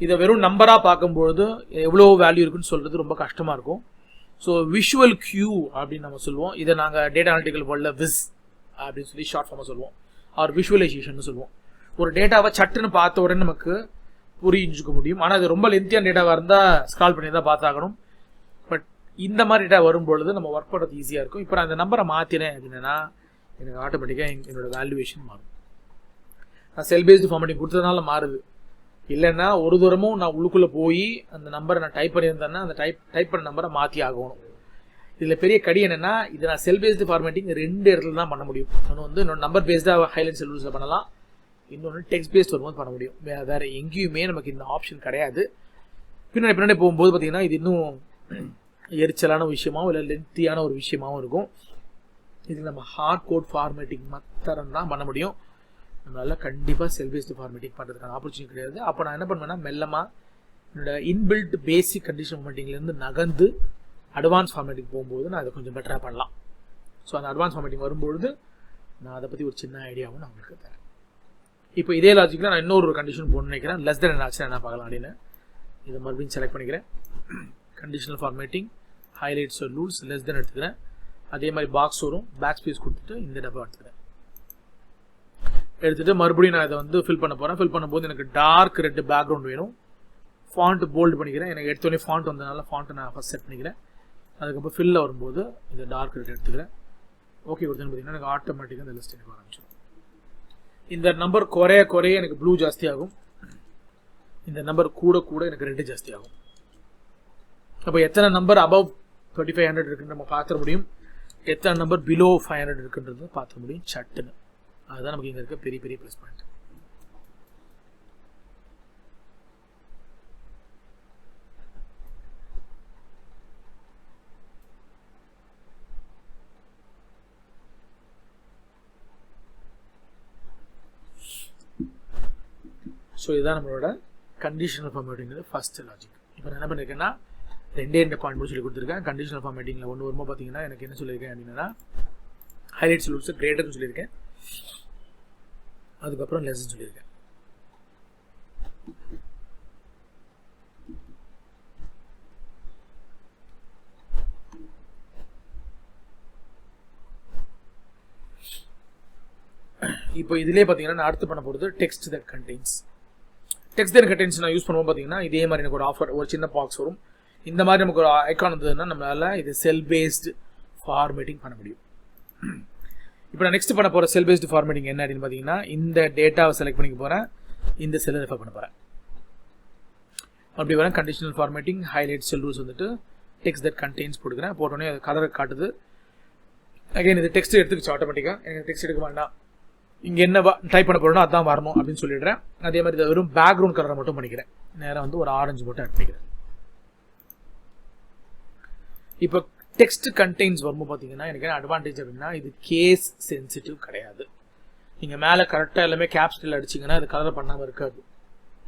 இதை வெறும் நம்பராக பார்க்கும்பொழுது எவ்வளோ வேல்யூ இருக்குன்னு சொல்கிறது ரொம்ப கஷ்டமாக இருக்கும். ஸோ விஷுவல் கியூ அப்படின்னு நம்ம சொல்லுவோம். இதை நாங்கள் டேட்டா அனாலிட்டிக்கல் வேர்ல்டில் விஸ் அப்படின்னு சொல்லி ஷார்ட் ஃபார்மாக சொல்லுவோம். ஆர் விஷுவலைசேஷன் சொல்லுவோம். ஒரு டேட்டாவை சட்டுன்னு பார்த்த உடனே நமக்கு புரிஞ்சுக்க முடியும். ஆனால் அது ரொம்ப லென்த்தியான டேட்டாவாக இருந்தால் ஸ்கால் பண்ணி தான் பார்த்தாகணும். பட் இந்த மாதிரி டேட்டா வரும்பொழுது நம்ம ஒர்க் பண்ணுறது ஈஸியாக இருக்கும். இப்போ நான் அந்த நம்பரை மாற்றினேன் அப்படின்னா எனக்கு ஆட்டோமேட்டிக்காக என்னோட வேல்யூவேஷன் மாறும். நான் செல் பேஸ்டு ஃபார்மேட்டிங் கொடுத்ததுனால மாறுது. இல்லைன்னா ஒரு தூரமும் நான் உள்ளுக்குள்ளே போய் அந்த நம்பரை நான் டைப் பண்ணியிருந்தேன்னா அந்த டைப் பண்ண நம்பரை மாற்றி ஆகணும். இதில் பெரிய கடி என்னென்னா இது நான் செல் பேஸ்டு ஃபார்மேட்டிங் 2 இடத்துல தான் பண்ண முடியும். ஒன்று வந்து இன்னொரு நம்பர் பேஸ்டாக ஹைலைட் செல் ரூல்ஸில் பண்ணலாம். இன்னொன்று டெக்ஸ்ட் பேஸ்ட் வரும்போது பண்ண முடியும். வேறு எங்கேயுமே நமக்கு இந்த ஆப்ஷன் கிடையாது. பின்னாடி போகும்போது பார்த்தீங்கன்னா இது இன்னும் எரிச்சலான விஷயமாகவும் இல்லை லென்த்தியான ஒரு விஷயமாகவும் இருக்கும். இது நம்ம ஹார்ட் கோட் ஃபார்மேட்டிங் மாத்திரம் தான் பண்ண முடியும். நம்மளால் கண்டிப்பாக செல் பேஸ்டு ஃபார்மேட்டிங் பண்ணுறதுக்கான ஆப்பர்ச்சுனிட்டி கிடையாது. அப்போ நான் என்ன பண்ணுவேன்னா மெல்லமாக என்னோட இன்பில்ட் பேசிக் கண்டிஷன் ஃபார்மேட்டிங்லேருந்து நகர்ந்து அட்வான்ஸ் ஃபார்மேட்டிங் போகும்போது நான் அதை கொஞ்சம் பெட்டராக பண்ணலாம். ஸோ அந்த அட்வான்ஸ் ஃபார்மேட்டிங் வரும்பொழுது நான் அதை பற்றி ஒரு சின்ன ஐடியாவும் நான் உங்களுக்கு தரேன். இப்போ இதே லாஜிக்கில் நான் இன்னொரு கண்டிஷன் போடணும்னு நினைக்கிறேன். லெஸ் தென் ஆச்சுன்னா என்ன பார்க்கலாம் அப்படின்னு இதை மறுபடியும் செலக்ட் பண்ணிக்கிறேன். Conditional formatting highlights rules less than எடுத்துக்கிறேன். அதே மாதிரி பாக்ஸ் வரும். பேக் ஸ்பேஸ் கொடுத்துட்டு இந்த டப்பா எடுத்துகிட்டு மறுபடியும் நான் இதை வந்து ஃபில் பண்ண போகிறேன். ஃபில் பண்ணும்போது எனக்கு டார்க் ரெட் பேக்ரவுண்ட் வேணும். ஃபாண்ட் போல்டு பண்ணிக்கிறேன். எனக்கு எடுத்தோடனே ஃபாண்ட் வந்ததுனால ஃபாண்ட்டை நான் ஃபஸ்ட் செட் பண்ணிக்கிறேன். அதுக்கப்புறம் ஃபில்லில் வரும்போது இந்த டார்க் ரெட் எடுத்துக்கிறேன். ஓகே கொடுத்தேன்னு பார்த்தீங்கன்னா எனக்கு ஆட்டோமேட்டிக்காக இந்த லிஸ்ட் எனக்கு ஆரம்பிச்சிடும். இந்த நம்பர் குறைய எனக்கு ப்ளூ ஜாஸ்தி ஆகும். இந்த நம்பர் கூட எனக்கு ரெட்டு ஜாஸ்தி ஆகும். அப்போ எத்தனை நம்பர் அபவ் 3500 இருக்குன்னு நம்ம பார்த்துட முடியும். எத்தனை நம்பர் பிலோ 500 இருக்குன்றது பார்த்துட முடியும் சட்டுன்னு. அதுதான் நமக்கு இங்கே இருக்க பெரிய ப்ளஸ் பாயிண்ட். ஸோ இதுதான் நம்மளோட கண்டிஷனல் ஃபார்மேட்டிங்கிறது ஃபர்ஸ்ட் லாஜிக். இப்போ நான் என்ன பண்ணியிருக்கேன்னா 2 பாயிண்ட் சொல்லி கொடுத்துருக்கேன். கண்டிஷனல் ஃபார்மேட்டிங்கில் ஒன்று வரும்போது பார்த்தீங்கன்னா எனக்கு என்ன சொல்லியிருக்கேன் அப்படின்னா ஹைலைட்ஸ் ரூல்ஸ் கிரேட்டர்னு சொல்லியிருக்கேன். அதுக்கப்புறம் லெசன் சொல்லியிருக்கேன். இப்போ இதிலே பார்த்தீங்கன்னா நான் அடுத்து பண்ண போகிறது text that contains. Text that contains நான் யூஸ் பண்ணுவோம் பார்த்தீங்கன்னா இதே மாதிரி எனக்கு ஒரு ஆஃபர் ஒரு சின்ன பாக்ஸ் வரும். இந்த மாதிரி நமக்கு ஒரு ஐக்கான் வந்ததுன்னா நம்மளால் இது செல் பேஸ்டு ஃபார்மேட்டிங் பண்ண முடியும். இப்போ நான் நெக்ஸ்ட் பண்ண போகிற செல் பேஸ்டு ஃபார்மேட்டிங் என்ன அப்படின்னு பார்த்தீங்கன்னா இந்த டேட்டாவை செலக்ட் பண்ணிக்க போகிறேன். இந்த செல்லை ரெஃபர் பண்ண போகிறேன். அப்படி வரேன் conditional formatting highlight cell rules வந்துட்டு டெக்ஸ்ட் தட் கண்டெய்ன்ஸ் போட்டுக்கிறேன். போட்டோன்னே அது கலரை காட்டுது. அகைன் இது டெக்ஸ்ட் எடுத்துக்கிச்சு ஆட்டோமேட்டிக்காக. எனக்கு டெக்ஸ்ட் எடுக்க வேண்டாம், இங்கே என்ன டைப் பண்ண போகிறோன்னா அதான் வரணும் அப்படின்னு சொல்லிடுறேன். அதே மாதிரி இதை வெறும் பேக்ரவுண்ட் கலரை மட்டும் பண்ணிக்கிறேன். நேராக வந்து ஒரு ஆரஞ்சு மட்டும் ஆட் பண்ணிக்கிறேன். இப்போ டெக்ஸ்ட் கண்டெய்ன்ஸ் வரும்போது பார்த்தீங்கன்னா எனக்கு என்ன அட்வான்டேஜ் அப்படின்னா இது கேஸ் சென்சிட்டிவ் கிடையாது. நீங்கள் மேலே கரெக்டாக எல்லாமே கேப்ஸ்டில் அடிச்சிங்கன்னா இது கலர் பண்ணாமல் இருக்காது.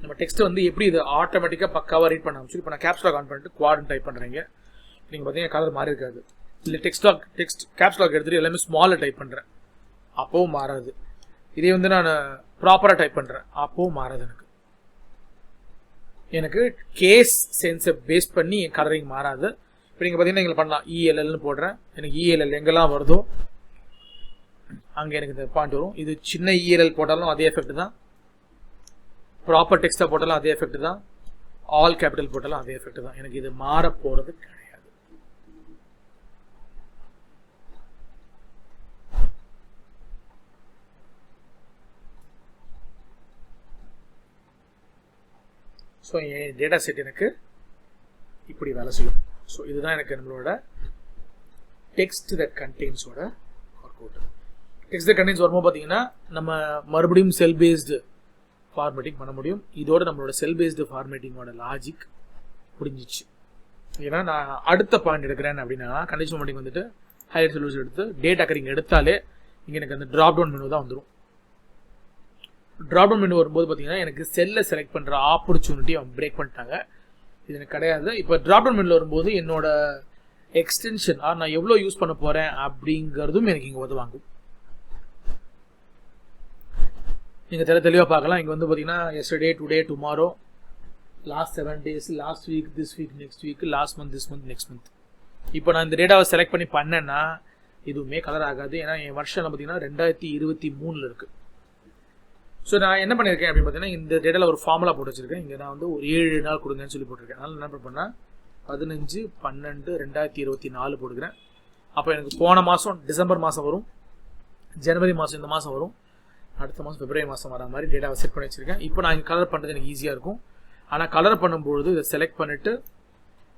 நம்ம டெக்ஸ்ட் வந்து எப்படி இது ஆட்டோமேட்டிக்காக பக்காவாக ரீட் பண்ண ஆரம்பிச்சு. இப்போ நான் கேப்ஸ்லாக் ஆன் பண்ணிட்டு குவாட்னு டைப் பண்ணுறீங்க. நீங்கள் பார்த்தீங்கன்னா கலர் மாறி இருக்காது. இல்லை டெக்ஸ்ட் கேப்ஸ்லாக் எடுத்துகிட்டு எல்லாமே ஸ்மாலில் டைப் பண்ணுறேன், அப்போவும் மாறாது. இதே வந்து நான் ப்ராப்பராக டைப் பண்ணுறேன், அப்போவும் மாறாது. எனக்கு கேஸ் சென்ஸை பேஸ் பண்ணி என் கலரிங் மாறாது. இப்போ நீங்கள் பார்த்தீங்கன்னா நீங்கள் பண்ணலாம் இஎல்எல்னு போடுறேன். எனக்கு இஎல்எல் எங்கெல்லாம் வருதோ அங்கே எனக்கு இந்த பாயிண்ட் வரும். இது சின்ன இஎல்எல் போட்டாலும் அதே எஃபெக்ட் தான், ப்ராப்பர் டெக்ஸ்ட்டாக போட்டாலும் அதே எஃபெக்ட் தான், ஆல் கேபிட்டல் போட்டாலும் அதே எஃபெக்ட் தான். எனக்கு இது மாற போகிறது கிடையாது. ஸோ என் டேட்டா செட் எனக்கு இப்படி வேலை செய்யும். ஸோ இதுதான் எனக்கு நம்மளோட டெக்ஸ்ட் தட் கண்டெய்ன்ஸோட work out. Text that contains வரும்போது பார்த்தீங்கன்னா நம்ம மறுபடியும் செல் பேஸ்டு ஃபார்மேட்டிங் பண்ண முடியும். இதோட நம்மளோட செல் பேஸ்டு ஃபார்மேட்டிங்கோட லாஜிக் புரிஞ்சிச்சு. ஏன்னா நான் அடுத்த பாயிண்ட் எடுக்கிறேன் அப்படின்னா கண்டிஷன் ஃபார்மேட்டிங் வந்துட்டு ஹைலைட் சொல்யூஷன் எடுத்து டேட்டா கரிங் எடுத்தாலே இங்கே எனக்கு அந்த ட்ராப் டவுன் மெனு தான் வந்துடும். ட்ராப் டவுன் மெனு வரும்போது பார்த்தீங்கன்னா எனக்கு செல்லை செலக்ட் பண்ணுற ஆப்பர்ச்சுனிட்டி அவங்க பிரேக் பண்ணிட்டாங்க. இது எனக்கு கிடையாது. இப்போ ட்ராப் டவுன் மெனுவில் வரும்போது என்னோட எக்ஸ்டென்ஷன் நான் எவ்வளோ யூஸ் பண்ண போகிறேன் அப்படிங்கிறதும் எனக்கு இங்கே உதவாங்கும். நீங்கள் தெளிவாக பார்க்கலாம். இங்கே வந்து பார்த்தீங்கன்னா yesterday, today, tomorrow, last 7 days, last week, this week, next week, last month, this month, next month. இப்போ நான் இந்த டேட்டாவை செலக்ட் பண்ணி பண்ணேன்னா எதுவுமே கலர் ஆகாது. ஏன்னா என் வருஷம் பார்த்தீங்கன்னா 2023 இருக்குது. ஸோ நான் என்ன பண்ணியிருக்கேன் அப்படின்னு பார்த்தீங்கன்னா இந்த டேட்டாவில் ஒரு ஃபார்முலா போட்டு வச்சிருக்கேன். இங்கே நான் வந்து ஒரு 7 நாள் கொடுங்கன்னு சொல்லி போட்டிருக்கேன். அதனால் என்ன பண்ணால் 15/12/2024 போட்டுக்கிறேன். அப்போ எனக்கு போன மாதம் டிசம்பர் மாதம் வரும், ஜனவரி மாதம் இந்த மாதம் வரும், அடுத்த மாதம் பிப்ரவரி மாதம் வர மாதிரி டேட்டாவை செட் பண்ணி வச்சுருக்கேன். இப்போ நான் இங்கே கலர் பண்ணுறது எனக்கு ஈஸியாக இருக்கும். ஆனால் கலர் பண்ணும்பொழுது இதை செலக்ட் பண்ணிவிட்டு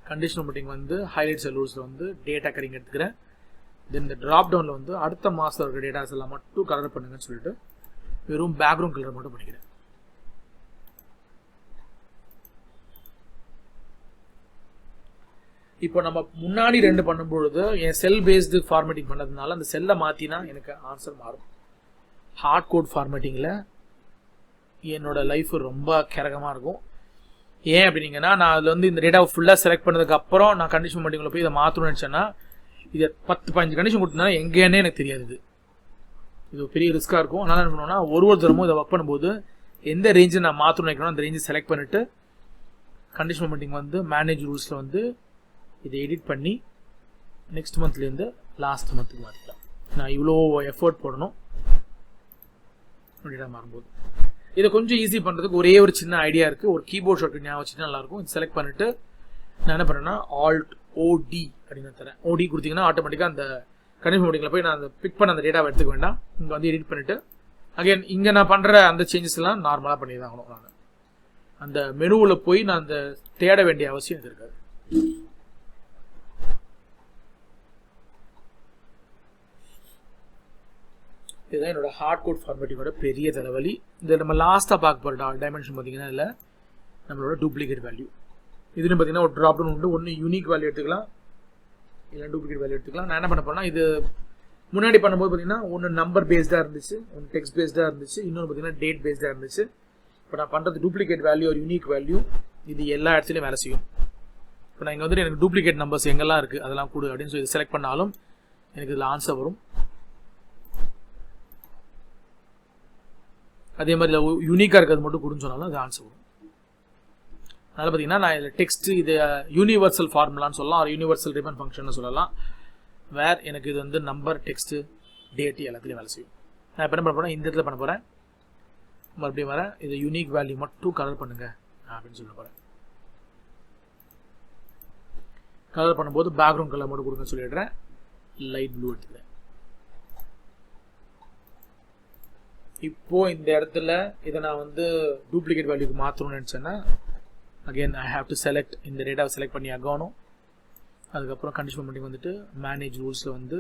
கண்டிஷன் ஃபார்மேட்டிங் வந்து ஹைலைட் செல்லூர்ஸில் வந்து டேட்டா கரிங் எடுத்துக்கிறேன். தென் இந்த ட்ராப் டவுனில் வந்து அடுத்த மாதம் இருக்கிற டேட்டாஸ் எல்லாம் மட்டும் கலர் பண்ணுங்கன்னு சொல்லிட்டு வெறும் பேக்ரவுண்ட் கலர் மட்டும் பண்ணிக்கிறேன். இப்போ நம்ம முன்னாடி 2 பண்ணும்பொழுது என் செல் பேஸ்டு ஃபார்மேட்டிங் பண்ணதுனால அந்த செல்லை மாற்றினா எனக்கு ஆன்சர் மாறும். ஹார்ட் கோட் ஃபார்மேட்டிங்கில் என்னோட லைஃப் ரொம்ப கரகமாக இருக்கும். ஏன் அப்படின்னீங்கன்னா நான் அதில் வந்து இந்த டேட்டாவை ஃபுல்லாக செலக்ட் பண்ணதுக்கப்புறம் நான் கண்டிஷன் ஃபார்மேட்டிங்கில் போய் இதை மாற்றணும்னு நினச்சேன்னா இதை 10-15 கண்டிஷன் கொடுத்தனால எங்கேன்னே எனக்கு தெரியாது. இது பெரிய ரிஸ்க்காக இருக்கும். அதனால் என்ன பண்ணுவோம்னா ஒரு தரமும் இதை ஒர்க் பண்ணும்போது எந்த ரேஞ்சை நான் மாற்றணும்னு நினைக்கணும் அந்த ரேஞ்சை செலக்ட் பண்ணிவிட்டு கண்டிஷன் ஃபார்மேட்டிங் வந்து மேனேஜ் ரூல்ஸில் வந்து இதை எடிட் பண்ணி நெக்ஸ்ட் மந்த்லேருந்து லாஸ்ட் மந்த்துக்கு மாற்றிக்கலாம். நான் இவ்வளோ எஃபர்ட் போடணும் டேட்டா மாறும்போது. இதை கொஞ்சம் ஈஸி பண்ணுறதுக்கு ஒரே ஒரு சின்ன ஐடியா இருக்குது. ஒரு கீபோர்ட் ஷார்ட்கட் ஞாபகம் வச்சுட்டு நல்லாயிருக்கும். இது செலக்ட் பண்ணிவிட்டு நான் என்ன பண்ணேன்னா Alt-OD அப்படின்னு தரேன். OD கொடுத்தீங்கன்னா ஆட்டோமேட்டிக்காக அந்த கண்டிஷன் ஃபார்மேட்டிங்கில் போய் நான் அந்த பிக் பண்ண அந்த டேட்டாவை எடுத்துக்க வேண்டாம். இங்கே வந்து எடிட் பண்ணிவிட்டு அகைன் இங்கே நான் பண்ணுற அந்த சேஞ்சஸ் எல்லாம் நார்மலாக பண்ணி தான் ஆகணும். நான் அந்த மெனுவில் போய் நான் அந்த தேட வேண்டிய அவசியம் எனக்கு இருக்காது. இதுதான் என்னோட ஹார்ட் கோட் ஃபார்மேட்டிங்கோட பெரிய தலைவலி. இந்த நம்ம லாஸ்ட்டாக பார்க்க போகிற டைமென்ஷன் பார்த்தீங்கன்னா இல்லை நம்மளோட டூப்ளிகேட் வேல்யூ. இதுன்னு பார்த்தீங்கன்னா ஒரு ட்ராப் டவுன் உண்டு. ஒன்று யூனிக் வேல்யூ எடுத்துக்கலாம், இல்லை டூப்ளிகேட் வேல்யூ எடுத்துக்கலாம். நான் என்ன பண்ண போறேன்னா இது முன்னாடி பண்ணும்போது பார்த்தீங்கன்னா ஒன்று நம்பர் பேஸ்டாக இருந்துச்சு, ஒன்று டெக்ஸ்ட் பேஸ்டாக இருந்துச்சு, இன்னொன்று பார்த்தீங்கன்னா டேட் பேஸ்டாக இருந்துச்சு. இப்போ நான் பண்ணுறது டூப்ளிகேட் வேல்யூ ஒரு யூனிக் வேல்யூ. இது எல்லா இடத்துலையும் வேலை செய்யும். இப்போ நான் இங்கே வந்துட்டு எனக்கு டூப்ளிகேட் நம்பர்ஸ் எங்கெல்லாம் இருக்குது அதெல்லாம் கொடு அப்படின்னு சொல்லி செலக்ட் பண்ணாலும் எனக்கு இதில் ஆன்சர் வரும். அதே மாதிரி யூனிக்காக இருக்கிறது மட்டும் கொடுன்னு சொன்னாலும் அது ஆன்சர் வரும். அதனால் பார்த்தீங்கன்னா நான் இதில் டெக்ஸ்ட் இது யூனிவர்சல் ஃபார்முலான்னு சொல்லலாம், ஒரு யூனிவர்சல் ரிப்பன் ஃபங்க்ஷன் சொல்லலாம். வேர் எனக்கு இது வந்து நம்பர், டெக்ஸ்ட்டு, டேட்டு எல்லாத்துலேயும் வேலை செய்யும். நான் இப்போ என்ன பண்ண போகிறேன், இந்த இடத்துல பண்ண போகிறேன். மறுபடியும் வரேன், இதை யூனிக் வேல்யூ மட்டும் கலர் பண்ணுங்க அப்படின்னு சொல்ல போகிறேன். கலர் பண்ணும்போது பேக்ரவுண்ட் கலர் மட்டும் கொடுங்கன்னு சொல்லிடுறேன். லைட் ப்ளூ எடுத்துக்கிறேன். இப்போது இந்த இடத்துல இதை நான் வந்து டூப்ளிகேட் வேல்யூக்கு மாற்றணும்னு நினச்சேன்னா again I have to select, இந்த டேட்டாவை செலக்ட் பண்ணி ஆகணும். அதுக்கப்புறம் கண்டிஷன் பண்ணி வந்துட்டு மேனேஜ் ரூல்ஸில் வந்து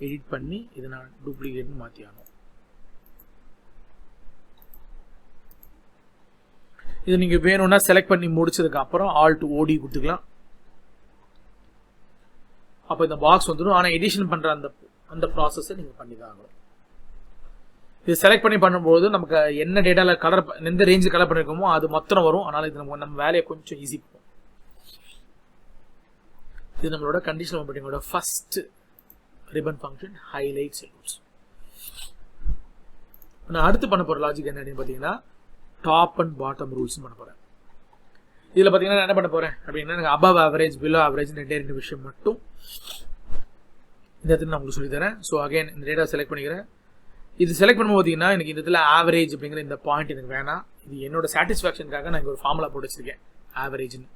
எடிட் பண்ணி இதை நான் டூப்ளிகேட்னு மாற்றி ஆகணும். இது நீங்கள் வேணும்னா செலக்ட் பண்ணி முடிச்சதுக்கப்புறம் Alt-OD கொடுத்துக்கலாம். அப்போ இந்த பாக்ஸ் வந்துடும். ஆனால் எடிஷன் பண்ணுற அந்த ப்ராசஸை நீங்கள் பண்ணி தான் ஆகணும். இது செலக்ட் பண்ணி பண்ணும்போது நமக்கு என்ன டேட்டாவில் கலர் எந்த ரேஞ்சில் கலர் பண்ணியிருக்கோமோ அது மொத்தம் வரும். அதனால் இது நம்ம வேலையை கொஞ்சம் ஈஸி பண்ணும். இது நம்மளோட கண்டிஷனல் ஃபார்மேட்டிங்கோட first ribbon function highlight cells. நான் அடுத்து பண்ண போகிற லாஜிக் என்ன அப்படின்னு பார்த்தீங்கன்னா டாப் அண்ட் பாட்டம் ரூல்ஸ் பண்ண போகிறேன். இதில் பார்த்தீங்கன்னா நான் என்ன பண்ண போகிறேன் அப்படின்னா எனக்கு அபவ் ஆவரேஜ், பிலோ ஆவரேஜ் ரெண்டு விஷயம் மட்டும் இந்த இடத்துல நான் உங்களுக்கு சொல்லித்தரேன். ஸோ அகைன் இந்த டேட்டா செலக்ட் பண்ணிக்கிறேன். இது செலக்ட் பண்ணும்போது பார்த்தீங்கன்னா எனக்கு இந்த இடத்துல ஆவரேஜ் அப்படிங்கிற இந்த பாயிண்ட் எனக்கு வேணாம். இது என்னோட சாட்டிஸ்ஃபேக்ஷனுக்காக நான் இங்கே ஒரு ஃபார்முலா போட்டு வச்சிருக்கேன் ஆவரேஜ்னு.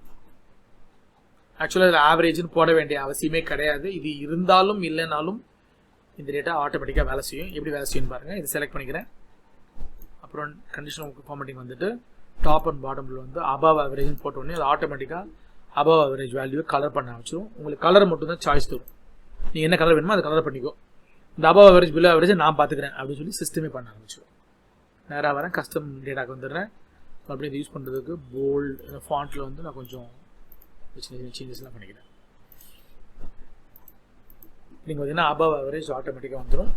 ஆக்சுவலாக இதில் ஆவரேஜ்னு போட வேண்டிய அவசியமே கிடையாது. இது இருந்தாலும் இல்லைனாலும் இந்த டேட்டா ஆட்டோமேட்டிக்காக வேலை செய்யும். எப்படி வேலை செய்யும்னு பாருங்கள். இது செலக்ட் பண்ணிக்கிறேன். அப்புறம் கண்டிஷனல் ஃபார்மேட்டிங் வந்துட்டு டாப் அண்ட் பாட்டமில் வந்து அபவ் ஆவரேஜ்னு போட்டோடனே அது ஆட்டோமேட்டிக்காக அபவ் ஆவரேஜ் வேல்யூவை கலர் பண்ண ஆரம்பிச்சிடும். உங்களுக்கு கலர் மட்டும் தான் சாய்ஸ் தரும். நீங்கள் என்ன கலர் வேணுமோ அதை கலர் பண்ணிக்கோ. இந்த above average below average நான் பார்த்துக்கிறேன் அப்படின்னு சொல்லி சிஸ்டமே பண்ண ஆரம்பிச்சிடும். நேராக வரேன், கஸ்டம் டேட்டாக்கு வந்துடுறேன். அப்படியே இது யூஸ் பண்ணுறதுக்கு போல்டு ஃபாண்ட்டில் வந்து நான் கொஞ்சம் சேஞ்சஸ்லாம் பண்ணிக்கிறேன். நீங்கள் பார்த்தீங்கன்னா above average ஆட்டோமேட்டிக்காக வந்துடும்.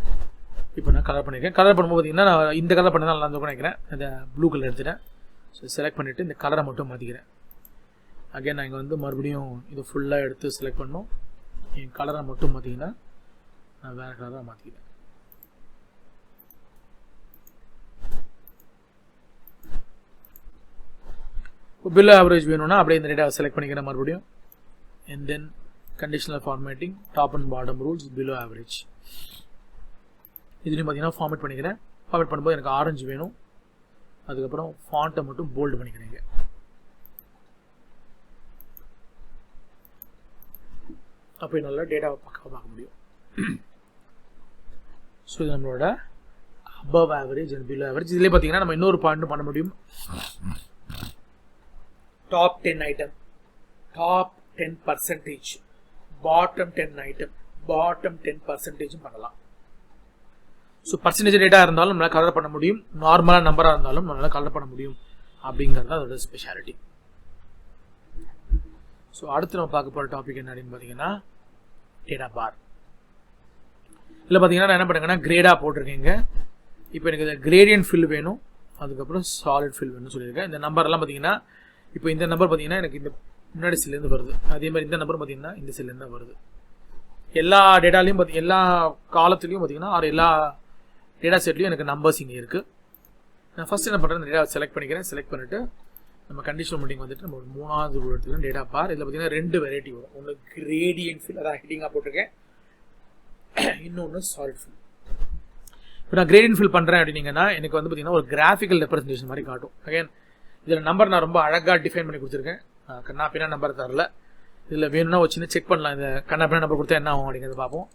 இப்போ நான் கலர் பண்ணியிருக்கேன். கலர் பண்ணும்போது பார்த்தீங்கன்னா நான் இந்த கலர் பண்ணி தான் நல்லா இருக்கும் நினைக்கிறேன். இந்த ப்ளூ கலர் எடுத்துட்டேன். ஸோ செலக்ட் பண்ணிவிட்டு இந்த கலரை மட்டும் மாற்றிக்கிறேன். அகைன் நான் இங்கே வந்து மறுபடியும் இது ஃபுல்லாக எடுத்து செலக்ட் பண்ணோம். என் கலரை மட்டும் பார்த்தீங்கன்னா நான் வேறு கலராக மாற்றிக்கிறேன். பிலோ ஆவரேஜ் வேணும்னா அப்படியே இந்த டேட்டாவை செலக்ட் பண்ணிக்கிறேன் மறுபடியும். And then conditional formatting, top and bottom rules, below average. இதுலேயும் பார்த்தீங்கன்னா ஃபார்மேட் பண்ணிக்கிறேன். ஃபார்மேட் பண்ணும்போது எனக்கு ஆரஞ்சு வேணும். அதுக்கப்புறம் ஃபாண்ட்டை மட்டும் போல்டு பண்ணிக்கிறேங்க. அப்போ நல்லா டேட்டாவை பார்க்க முடியும். ஸோ இது நம்மளோட above average and below average. இதிலே பார்த்தீங்கன்னா நம்ம இன்னொரு பாயிண்ட் பண்ண முடியும். Top 10 item, top 10%, bottom 10 item, bottom 10% பண்ணலாம். ஸோ பர்சன்டேஜ் டேட்டா இருந்தாலும் நம்மளால் கலர் பண்ண முடியும், நார்மலாக நம்பராக இருந்தாலும் நம்மளால் கலர் பண்ண முடியும் அப்படிங்கிறது அதோட ஸ்பெஷாலிட்டி. ஸோ அடுத்து நம்ம பார்க்க போகிற டாபிக் என்ன அப்படின்னு பார்த்தீங்கன்னா டேட்டா பார். இதில் பார்த்தீங்கன்னா நான் என்ன பண்ணுறேங்கன்னா கிரேடாக போட்டிருக்கேங்க. இப்போ எனக்கு இந்த கிரேடியன்ட் ஃபில் வேணும், அதுக்கப்புறம் சாலிட் ஃபில் வேணும்னு சொல்லியிருக்கேன். இந்த நம்பர்லாம் பார்த்தீங்கன்னா இப்போ இந்த நம்பர் பார்த்தீங்கன்னா எனக்கு இந்த முன்னாடி செல்லேருந்து வருது. அதே மாதிரி இந்த நம்பர் பார்த்தீங்கன்னா இந்த செல்லேருந்து தான் வருது. எல்லா டேட்டாலையும் எல்லா காலத்துலேயும் பார்த்தீங்கன்னா எல்லா டேட்டா செட்லையும் எனக்கு நம்பர்ஸ் இங்கே இருக்குது. நான் ஃபஸ்ட் என்ன பண்ணுறேன், இந்த டேட்டா செலக்ட் பண்ணிக்கிறேன். செலக்ட் பண்ணிவிட்டு நம்ம கண்டிஷனல் மீட்டிங் வந்துட்டு நம்ம 3வது ரூல் எடுத்துக்கலாம். Data bar. இதில் பார்த்தீங்கன்னா 2 வெரைட்டி வரும். ஒன்று கிரேடியன்ட் ஃபில், அதான் ஹெட்டிங்காக போட்டிருக்கேன். இன்னொன்று சாலிட் ஃபில். இப்போ நான் கிரேடியன்ட் ஃபில் பண்ணுறேன் அப்படின்னீங்கன்னா எனக்கு வந்து பார்த்தீங்கன்னா ஒரு கிராஃபிக்கல் ரெப்ரஸன்டேஷன் மாதிரி காட்டும். அகைன் இதில் நம்பர் நான் ரொம்ப அழகாக டிஃபைன் பண்ணி கொடுத்துருக்கேன். கண்ணா பின்னா நம்பர் தரல. இதில் வேணும்னா ஒரு சின்ன செக் பண்ணலாம். இந்த கண்ணா பின்னா நம்பர் கொடுத்தா என்ன ஆகும் அப்படிங்கிறத பார்ப்போம்.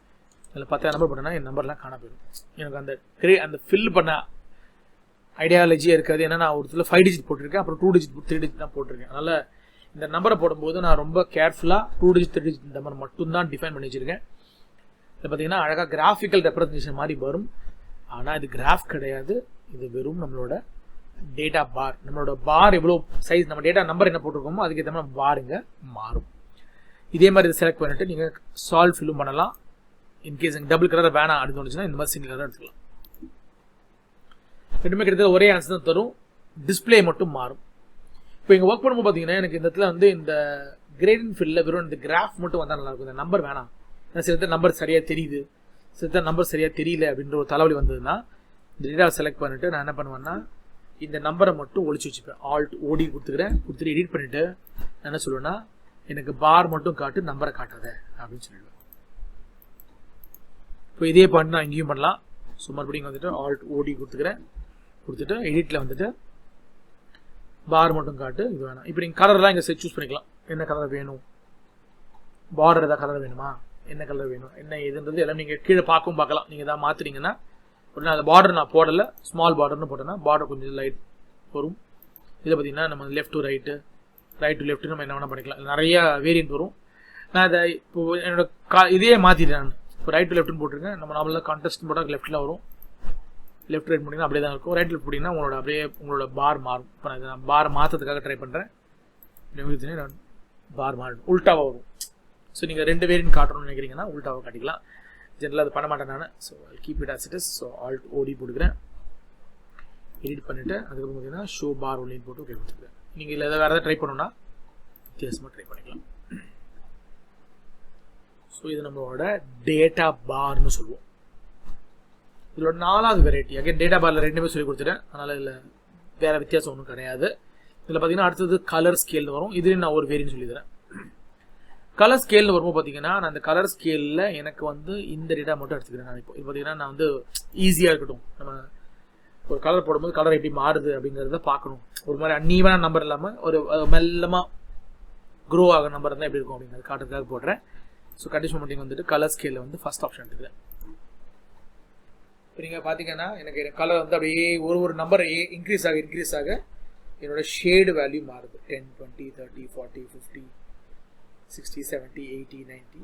அதில் 10 நம்பர் போட்டோன்னா என் நம்பர்லாம் காண போயிடும். எனக்கு அந்த ஃபில் பண்ண ஐடியாலஜியே இருக்காது. ஏன்னா நான் ஒரு இடத்துல 5 டிஜிட் போட்டிருக்கேன், அப்புறம் 2 டிஜிட் 3 டிஜிட் தான் போட்டிருக்கேன். அதனால் இந்த நம்பரை போடும்போது நான் ரொம்ப கேர்ஃபுல்லாக 2 டிஜிட் 3 டிஜிட் நம்பர் மட்டும்தான் டிஃபைன் பண்ணி வச்சுருக்கேன். இதில் பார்த்தீங்கன்னா அழகாக கிராஃபிக்கல் ரெப்ரஸன்டேஷன் மாதிரி வரும். ஆனால் இது கிராஃப் கிடையாது, இது வெறும் நம்மளோட டேட்டா பார். நம்மளோட பார் எவ்வளோ சைஸ், நம்ம டேட்டா நம்பர் என்ன போட்டிருக்கோமோ அதுக்கேற்ற மாதிரி பாருங்க மாறும். இதே மாதிரி இதை செலக்ட் பண்ணிட்டு நீங்கள் சால்வ் ஃபில்லும் பண்ணலாம். இன்கேஸ் எனக்கு டபுள் கலர் வேணாம் அப்படின்னு தோணுச்சுன்னா இந்த மாதிரி சிங்கிள் கலர் எடுத்துக்கலாம். ரெண்டுமே கிட்டத்தட்ட ஒரே ஆன்சர் தான் தரும், டிஸ்பிளே மட்டும் மாறும். இப்போ இங்கே ஒர்க் பண்ணும்போது பார்த்தீங்கன்னா எனக்கு இந்த இடத்துல வந்து இந்த கிரேடியன்ட் ஃபில்லில் வெறும் இந்த கிராஃப் மட்டும் வந்தால் நல்லாயிருக்கும். இந்த நம்பர் வேணாம், ஏன்னா சில நம்பர் சரியாக தெரியுது, சில நம்பர் சரியாக தெரியல அப்படின்ற ஒரு தலைவலி வந்ததுன்னா இந்த டேட்டாவை செலக்ட் பண்ணிவிட்டு நான் என்ன பண்ணுவேன்னா இந்த நம்பரை மட்டும் ஒழிச்சு வச்சுப்பேன். ஆல்ட் ஓடி கொடுத்துட்டு எடிட் பண்ணிவிட்டு நான் என்ன சொல்லுவேன்னா எனக்கு பார் மட்டும் காட்டு, நம்பரை காட்டாத அப்படின்னு சொல்லிடுவேன். இப்போ இதே பாயிண்ட் நான் இங்கேயும் பண்ணலாம். ஸோ மறுபடியும் வந்துட்டு ஆல்ட் ஓடி கொடுத்துட்டு எடிட்டில் வந்துட்டு பார் மட்டும் காட்டு, இது வேணாம். இப்போ நீங்கள் கலர்லாம் இங்கே சூஸ் பண்ணிக்கலாம். என்ன கலர் வேணும், பார்டர் ஏதாவது கலர் வேணுமா, என்ன கலர் வேணும், என்ன எதுன்றது எல்லாம் நீங்கள் கீழே பார்க்கலாம். நீங்கள் எதாவது மாற்றுறீங்கன்னா உடனே அந்த பார்டர் நான் போடலை, ஸ்மால் பார்டர்னு போட்டேன்னா பார்டர் கொஞ்சம் லைட் வரும். இதை பார்த்தீங்கன்னா நம்ம left to right, right to left நம்ம என்ன வேணால் பண்ணிக்கலாம். நிறைய வேரியன்ட் வரும். நான் அதை இப்போது என்னோட இதையே மாற்றிட்டேன். நான் இப்போ ரைட் டு லெஃப்ட்னு போட்டிருக்கேன். நம்ம நார்மலாக கான்டெஸ்ட் போட்டால் லெஃப்ட்டில் வரும். லெஃப்ட் ரைட் போட்டிங்கன்னா அப்படியே தான் இருக்கும். ரைட் லெஃப்ட் போட்டிங்கன்னா உங்களோட பார் மாறும். இப்போ நான் பார் மாற்றத்துக்காக ட்ரை பண்ணுறேன். நான் பார் மாறும், உல்ட்டாவாக வரும். ஸோ நீங்கள் 2 வேரியன்ட் காட்டணும்னு நினைக்கிறீங்கன்னா உல்ட்டாவாக காட்டிக்கலாம். ஜென்ரலாக அது பண்ண மாட்டேன் நான். So keep it as it is. So alt ஓடி போட்டுக்கிறேன், எடிட் பண்ணிவிட்டு அதுக்கப்புறம் பார்த்தீங்கன்னா ஷோ பார் ஒன்லைன் போட்டு ஓகே கொடுத்துருக்கேன். நீங்கள் இல்லை வேறு எதாவது ட்ரை பண்ணணும்னா வித்தியாசமாக ட்ரை பண்ணிக்கலாம். ஸோ இது நம்மளோட டேட்டா பார்னு சொல்லுவோம். இதோட 4வது வெரைட்டி. அகைன் டேட்டா பாரில் 2மே சொல்லி கொடுத்துட்டேன், அதனால் இதில் வேறு வித்தியாசம் ஒன்றும் கிடையாது. இதில் பார்த்தீங்கன்னா அடுத்தது கலர் ஸ்கேல் வரும். இதுலேயும் நான் ஒரு வேரியன்ட் சொல்லி தரேன். கலர் ஸ்கேல்னு வரும்போது பார்த்தீங்கன்னா நான் அந்த கலர் ஸ்கேலில் எனக்கு வந்து இந்த டேட்டா மட்டும் எடுத்துக்கிறேன். நான் இப்போ இது பார்த்தீங்கன்னா நான் வந்து ஈஸியாக இருக்கட்டும், நம்ம ஒரு கலர் போடும்போது கலர் எப்படி மாறுது அப்படிங்கிறத பார்க்கணும். ஒரு மாதிரி அன்னீவனான நம்பர் இல்லாமல் ஒரு மெல்லமாக க்ரோ ஆகிற நம்பர் இருந்தால் எப்படி இருக்கும் அப்படிங்கிறது காட்டுறதுக்காக போடுறேன். ஸோ கண்டிஷன் மீட்டிங் வந்துட்டு கலர் ஸ்கேலில் வந்து ஃபஸ்ட் ஆப்ஷன் எடுத்துக்கிறேன். இப்போ நீங்கள் பார்த்தீங்கன்னா எனக்கு கலர் வந்து அப்படியே ஒரு நம்பர் இன்க்ரீஸ் ஆக என்னோட ஷேடு வேல்யூ மாறுது. 10, 20, 30, 40, 50, 60, 70, 80, 90,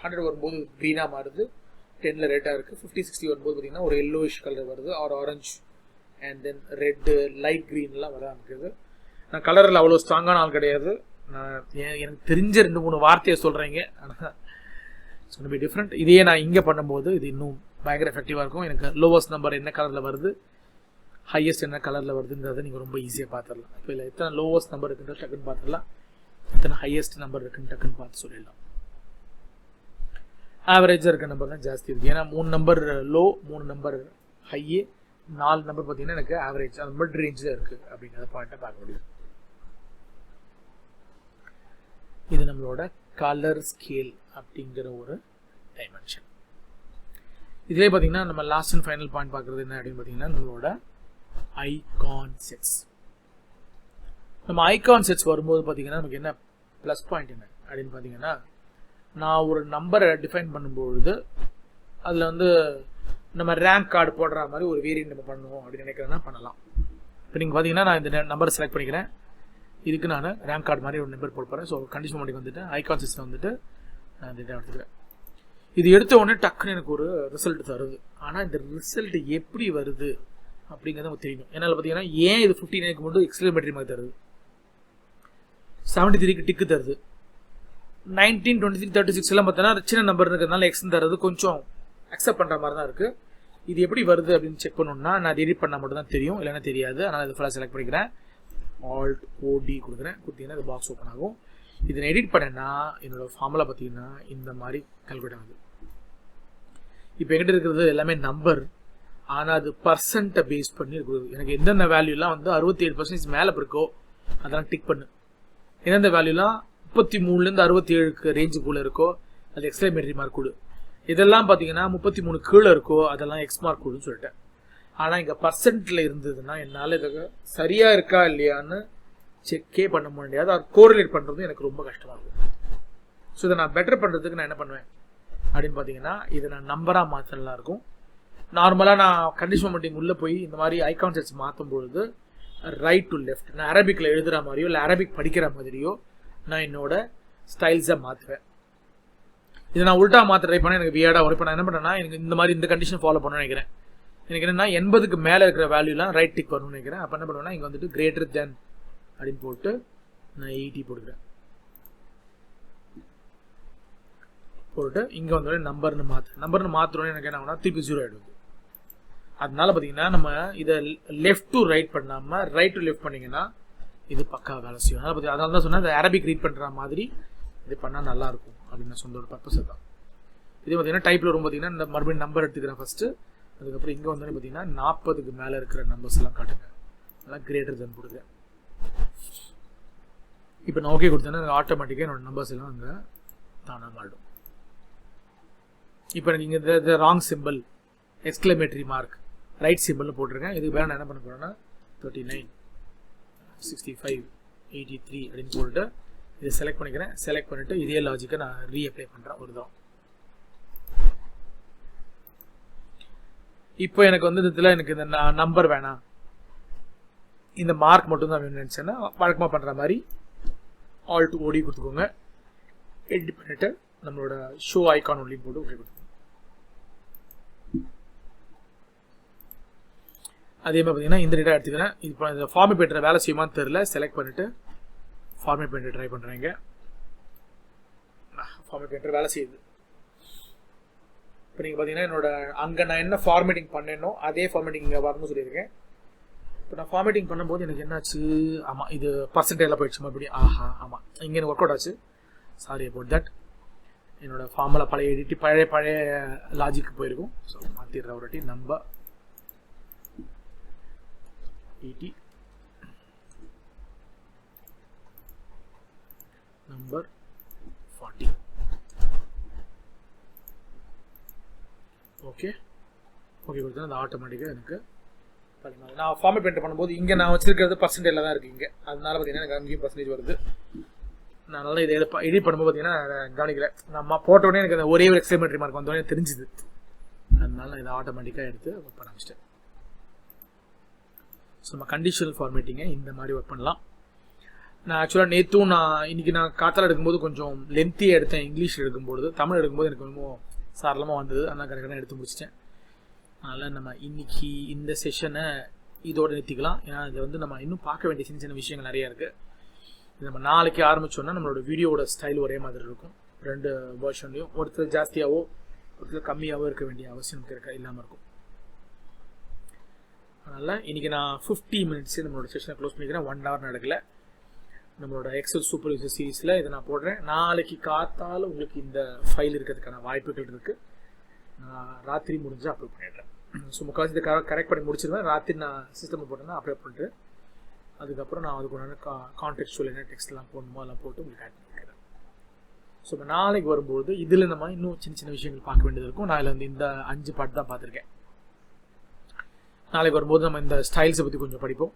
100 வரும்போது க்ரீனாக மாறுது. 10ல் ரெட்டாக இருக்குது. 50, 60 வரும்போது பார்த்தீங்கன்னா ஒரு எல்லோயிஷ் கலர் வருது, or orange, and then red, light க்ரீன்லாம் வர ஆரம்பிக்குது. நான் கலரில் அவ்வளோ ஸ்ட்ராங்கான ஆள் கிடையாது. நான் எனக்கு தெரிஞ்ச 2-3 வார்த்தையை சொல்கிறேங்க. ஆனால் இட்ஸ் பி டிஃப்ரெண்ட். இதையே நான் இங்கே பண்ணும்போது இது இன்னும் பயங்கர எஃபெக்டிவாக இருக்கும். எனக்கு லோவஸ்ட் நம்பர் என்ன கலரில் வருது, ஹையஸ்ட் என்ன கலரில் வருதுங்கிறத நீங்கள் ரொம்ப ஈஸியாக பார்த்துடலாம். இப்போ இல்லை எத்தனை லோவஸ்ட் நம்பர் இருக்குன்னு டக்குன்னு பார்த்துடலாம், எத்தனை ஹையஸ்ட் நம்பர் இருக்குன்னு டக்குன்னு பார்த்து சொல்லிடலாம். ஆவரேஜாக இருக்க நம்பர் தான் ஜாஸ்தி இருக்குது. ஏன்னா 3 நம்பர் லோ, 3 நம்பர் ஹையே, 4 நம்பர் பார்த்தீங்கன்னா எனக்கு ஆவரேஜ், அது மிட் ரேஞ்சில் இருக்குது அப்படிங்கிற பாயிண்ட்டை பார்க்க முடியும். இது நம்மளோட கலர் ஸ்கேல் அப்படிங்கிற ஒரு டைமென்ஷன். இதிலே பார்த்தீங்கன்னா நம்ம லாஸ்ட் அண்ட் ஃபைனல் பாயிண்ட் பார்க்குறது என்ன அப்படின்னு பார்த்தீங்கன்னா நம்மளோட ஐகான் செட்ஸ். நம்ம ஐகான் செட்ஸ் வரும்போது பார்த்தீங்கன்னா நமக்கு என்ன ப்ளஸ் பாயிண்ட் என்ன அப்படின்னு பார்த்தீங்கன்னா, நான் ஒரு நம்பரை டிஃபைன் பண்ணும்பொழுது அதில் வந்து நம்ம ரேங்க் கார்டு போடுற மாதிரி ஒரு வேரியன்ட் நம்ம பண்ணுவோம் அப்படின்னு நினைக்கிறேன்னா பண்ணலாம். இப்போ நீங்கள் பார்த்தீங்கன்னா நான் இந்த நம்பரை செலக்ட் பண்ணிக்கிறேன், இதுக்கு நான் ரேங்க் கார்டு மாதிரி ஒரு நம்பர் போட போகிறேன். ஸோ கண்டிஷன் மாட்டிக்கு வந்துட்டு ஐகான் செட்ஸில் வந்துட்டு நான் இந்த எடுத்துக்கிறேன். இது எடுத்த உடனே டக்குன்னு எனக்கு ஒரு ரிசல்ட் தருது. ஆனால் இந்த ரிசல்ட் எப்படி வருது அப்படிங்கிறது நமக்கு தெரியும். ஏன்னா பார்த்தீங்கன்னா ஏன் இது 59க்கு மட்டும் எக்ஸ்பிளமேட்டரி மாதிரி தருது, 73க்கு டிக்கு தருது, 19, 23, 36 எல்லாம் பார்த்தீங்கன்னா சின்ன நம்பர் இருக்கிறதுனால எக்ஸ்ன்னு தருது, கொஞ்சம் அக்செப்ட் பண்ணுற மாதிரி தான் இருக்குது. இது எப்படி வருது அப்படின்னு செக் பண்ணணும்னா நான் அது எடிட் பண்ணால் மட்டும் தான் தெரியும், இல்லைன்னா தெரியாது. அதனால் இது ஃபுல்லாக செலக்ட் பண்ணிக்கிறேன், Alt OD கொடுக்குறேன். கொடுத்தீங்கன்னா இந்த பாக்ஸ் ஓப்பன் ஆகும். இதை நான் எடிட் பண்ணேன்னா என்னோட ஃபார்முலா பார்த்தீங்கன்னா இந்த மாதிரி கால்குலேட் ஆகுது. இப்போ என்கிட்ட இருக்கிறது எல்லாமே நம்பர், ஆனால் அது பர்சன்ட்டை பேஸ் பண்ணி இருக்குது. எனக்கு எந்தெந்த வேல்யூலாம் வந்து 67% மேலே இருக்கோ அதெல்லாம் டிக் பண்ணு, எந்தெந்த வேல்யூலாம் 33லேருந்து 67க்கு ரேஞ்சுக்குள்ளே இருக்கோ அது எக்ஸ்பிளமேட்டரி மார்க் கொடு, இதெல்லாம் பார்த்தீங்கன்னா 33 கீழே இருக்கோ அதெல்லாம் எக்ஸ் மார்க் கொடுன்னு சொல்லிட்டேன். ஆனால் இங்கே பர்சன்ட்டில் இருந்ததுன்னா என்னால் இதை சரியாக இருக்கா இல்லையான்னு செக்கே பண்ண முடியாது, அது கோரிலேட் பண்ணுறதும் எனக்கு ரொம்ப கஷ்டமாக இருக்கும். ஸோ இதை நான் பெட்டர் பண்ணுறதுக்கு நான் என்ன பண்ணுவேன் அப்படின்னு பார்த்தீங்கன்னா, இதை நான் நம்பராக மாற்றலாம் இருக்கும். நார்மலாக நான் கண்டிஷன் மீட்டிங் உள்ளே போய் இந்த மாதிரி ஐகான் செட்ஸ் மாற்றும் பொழுது ரைட் டு லெஃப்ட் நான் அரபிக்கில் எழுதுகிற மாதிரியோ இல்லை அரபிக் படிக்கிற மாதிரியோ நான் என்னோட ஸ்டைல்ஸை மாற்றுவேன். இதை நான் உல்ட்டா மாற்ற ட்ரை பண்ணேன், எனக்கு வியர்டாக வரும். இப்போ நான் என்ன பண்ணேன்னா எனக்கு இந்த மாதிரி இந்த கண்டிஷன் ஃபாலோ பண்ண நினைக்கிறேன். எனக்கு என்னென்னா 80க்கு மேலே இருக்கிற வேல்யூலாம் ரைட் டிக் வரணும்னு நினைக்கிறேன். அப்போ என்ன பண்ணுவேன்னா இங்கே வந்துட்டு கிரேட்டர் தென் அப்படின்னு போட்டு நான் 80 போட்டுக்கிறேன். போட்டு இங்கே வந்தோடனே நம்பர்னு மாற்றுறோன்னு எனக்கு என்ன ஆகுனா திருப்பி 0 ஆகிடுது. அதனால பார்த்தீங்கன்னா நம்ம இதை லெஃப்ட் டு ரைட் பண்ணாமல் ரைட் டு லெஃப்ட் பண்ணிங்கன்னா இது பக்கா வேலை செய்யும். அதனால தான் சொன்னால் இந்த அரபிக் ரீட் பண்ணுற மாதிரி இது பண்ணால் நல்லாயிருக்கும் அப்படின்னு நான் சொந்த ஒரு பர்பஸ் தான். இதே பார்த்தீங்கன்னா டைப்பில் வரும் பார்த்தீங்கன்னா இந்த மறுபடியும் நம்பர் எடுத்துக்கிறேன் ஃபஸ்ட்டு. அதுக்கப்புறம் இங்கே வந்தோடனே பார்த்தீங்கன்னா 40க்கு மேலே இருக்கிற நம்பர்ஸ் எல்லாம் காட்டுங்க, அதெல்லாம் கிரேட்டர் தென் கொடுங்க. இப்போ நான் ஓகே கொடுத்தேன்னா ஆட்டோமேட்டிக்காக என்னோட நம்பர்ஸ் எல்லாம் அங்கே தானாக மாறிடும். இப்போ எனக்கு இங்கே இந்த wrong symbol exclamatory mark right சிம்பிள்னு போட்டிருக்கேன். இதுக்கு வேறு நான் என்ன பண்ண போகிறேன்னா 39, 65, 83 அப்படின்னு போட்டுட்டு இதை செலக்ட் பண்ணிக்கிறேன். செலக்ட் பண்ணிவிட்டு இதே லாஜிக்கை நான் ரீஅப்ளை பண்ணுறேன் ஒரு தான். இப்போ எனக்கு வந்து இதில் எனக்கு இந்த நம்பர் வேணாம், இந்த மார்க் மட்டும் தான் வேணும்னு நினச்சேன்னா வழக்கமாக பண்ணுற மாதிரி Alt OD கொடுத்துக்கோங்க. எடிட் பண்ணிவிட்டு நம்மளோட ஷோ ஐகான் ஒன்லி போட்டு ஓகே கொடுத்துக்கோங்க. அதே மாதிரி பார்த்தீங்கன்னா இந்த டேட்டா எடுத்துக்கிறேன். இப்போ இந்த ஃபார்மேட் பண்ணுற வேலை செய்யுமான்னு தெரில, செலக்ட் பண்ணிவிட்டு ஃபார்மேட் பண்ணிட்டு ட்ரை பண்ணுறேங்க. ஃபார்மேட் பண்ணுற வேலை செய்யுது. இப்போ நீங்கள் பார்த்தீங்கன்னா என்னோட அங்கே நான் என்ன ஃபார்மேட்டிங் பண்ணேனோ அதே ஃபார்மேட்டிங் இங்கே வரணும்னு சொல்லியிருக்கேன். இப்போ நான் ஃபார்மேட்டிங் பண்ணும்போது எனக்கு என்னாச்சு, ஆமாம் இது பர்சன்டேஜில் போயிடுச்சு மறுபடியும். ஆமாம் இங்கே எனக்கு ஒர்க் அவுட் ஆச்சு. Sorry about that. என்னோட ஃபார்முலா பழைய லாஜிக்கு போயிருக்கும். ஸோ மாற்றிடுற ஒரு வாட்டி நம்பர் 80 நம்பர் 40 ஓகே கொடுத்தா அது ஆட்டோமேட்டிக்காக எனக்கு நான் ஃபார்மேட் பண்ணும்போது இங்கே நான் வச்சிருக்கிறது பர்சன்டேஜில் தான் இருக்குது இங்கே. அதனால பார்த்தீங்கன்னா எனக்கு அங்கேயும் பர்சன்டேஜ் வருது. நான் நல்லா இதை எடிட் பண்ணும்போது பார்த்தீங்கன்னா கவனிக்கல, நம்ம போட்டோடனே எனக்கு அந்த ஒரே ஒரு எக்ஸ்பிளமேட்டரி மார்க் வந்தோடனே தெரிஞ்சுது. அதனால நான் இதை ஆட்டோமேட்டிக்காக எடுத்து ஒர்க் பண்ண ஆரம்பிச்சிட்டேன். ஸோ நம்ம கண்டிஷனல் ஃபார்மேட்டிங்கை இந்த மாதிரி ஒர்க் பண்ணலாம். நான் ஆக்சுவலாக இன்றைக்கி நான் காத்தால் எடுக்கும்போது கொஞ்சம் லென்த்தியாக எடுத்தேன். இங்கிலீஷ் எடுக்கும்போது தமிழ் எடுக்கும்போது எனக்கு ரொம்ப சாரளமாக வந்தது, ஆனால் கரெக்டாக எடுத்து முடிச்சிட்டேன். அதனால் நம்ம இன்றைக்கி இந்த செஷனை இதோடு நிறுத்திக்கலாம். ஏன்னா இது வந்து நம்ம இன்னும் பார்க்க வேண்டிய சின்ன சின்ன விஷயங்கள் நிறையா இருக்குது. இது நம்ம நாளைக்கு ஆரம்பித்தோன்னா நம்மளோட வீடியோட ஸ்டைல் ஒரே மாதிரி இருக்கும். 2 வெர்ஷன்லையும் ஒருத்தர் ஜாஸ்தியாகவோ ஒருத்தர் கம்மியாகவோ இருக்க வேண்டிய அவசியம் இல்லாமல் இருக்கும். அதனால் இன்றைக்கி நான் 50 மினிட்ஸு நம்மளோட செஷனை க்ளோஸ் பண்ணிக்கிறேன். 1 hour நடக்கல. நம்மளோட எக்ஸல் சூப்பர் யூசர் சீரீஸில் இதை நான் போடுறேன். நாளைக்கு காத்தால் உங்களுக்கு இந்த ஃபைல் இருக்கிறதுக்கான வாய்ப்புகள் இருக்குது. நான் ராத்திரி முடிஞ்சால் அப்லோட் பண்ணிடுறேன். ஸோ முக்கால்வாசி இதை கரெக்ட் பண்ணி முடிச்சிருவேன். ராத்திரி நான் சிஸ்டமில் போட்டேன்னா அப்லோட் பண்ணிட்டு அதுக்கப்புறம் நான் அதுக்கு ஒன்று கான்டெக்ஸ்டுவல் என்ன டெக்ஸ்ட்லாம் போடணுமோ அதெல்லாம் போட்டு உங்களுக்கு ஆட் பண்ணிக்கிறேன். ஸோ இப்போ நாளைக்கு வரும்போது இதில் நம்ம இன்னும் சின்ன சின்ன விஷயங்கள் பார்க்க வேண்டியது இருக்கும். நான் இதில் வந்து இந்த 5 பார்ட் தான் பார்த்துருக்கேன். நாளைக்கு வரும்போது நம்ம இந்த ஸ்டைல்ஸை பற்றி கொஞ்சம் படிப்போம்.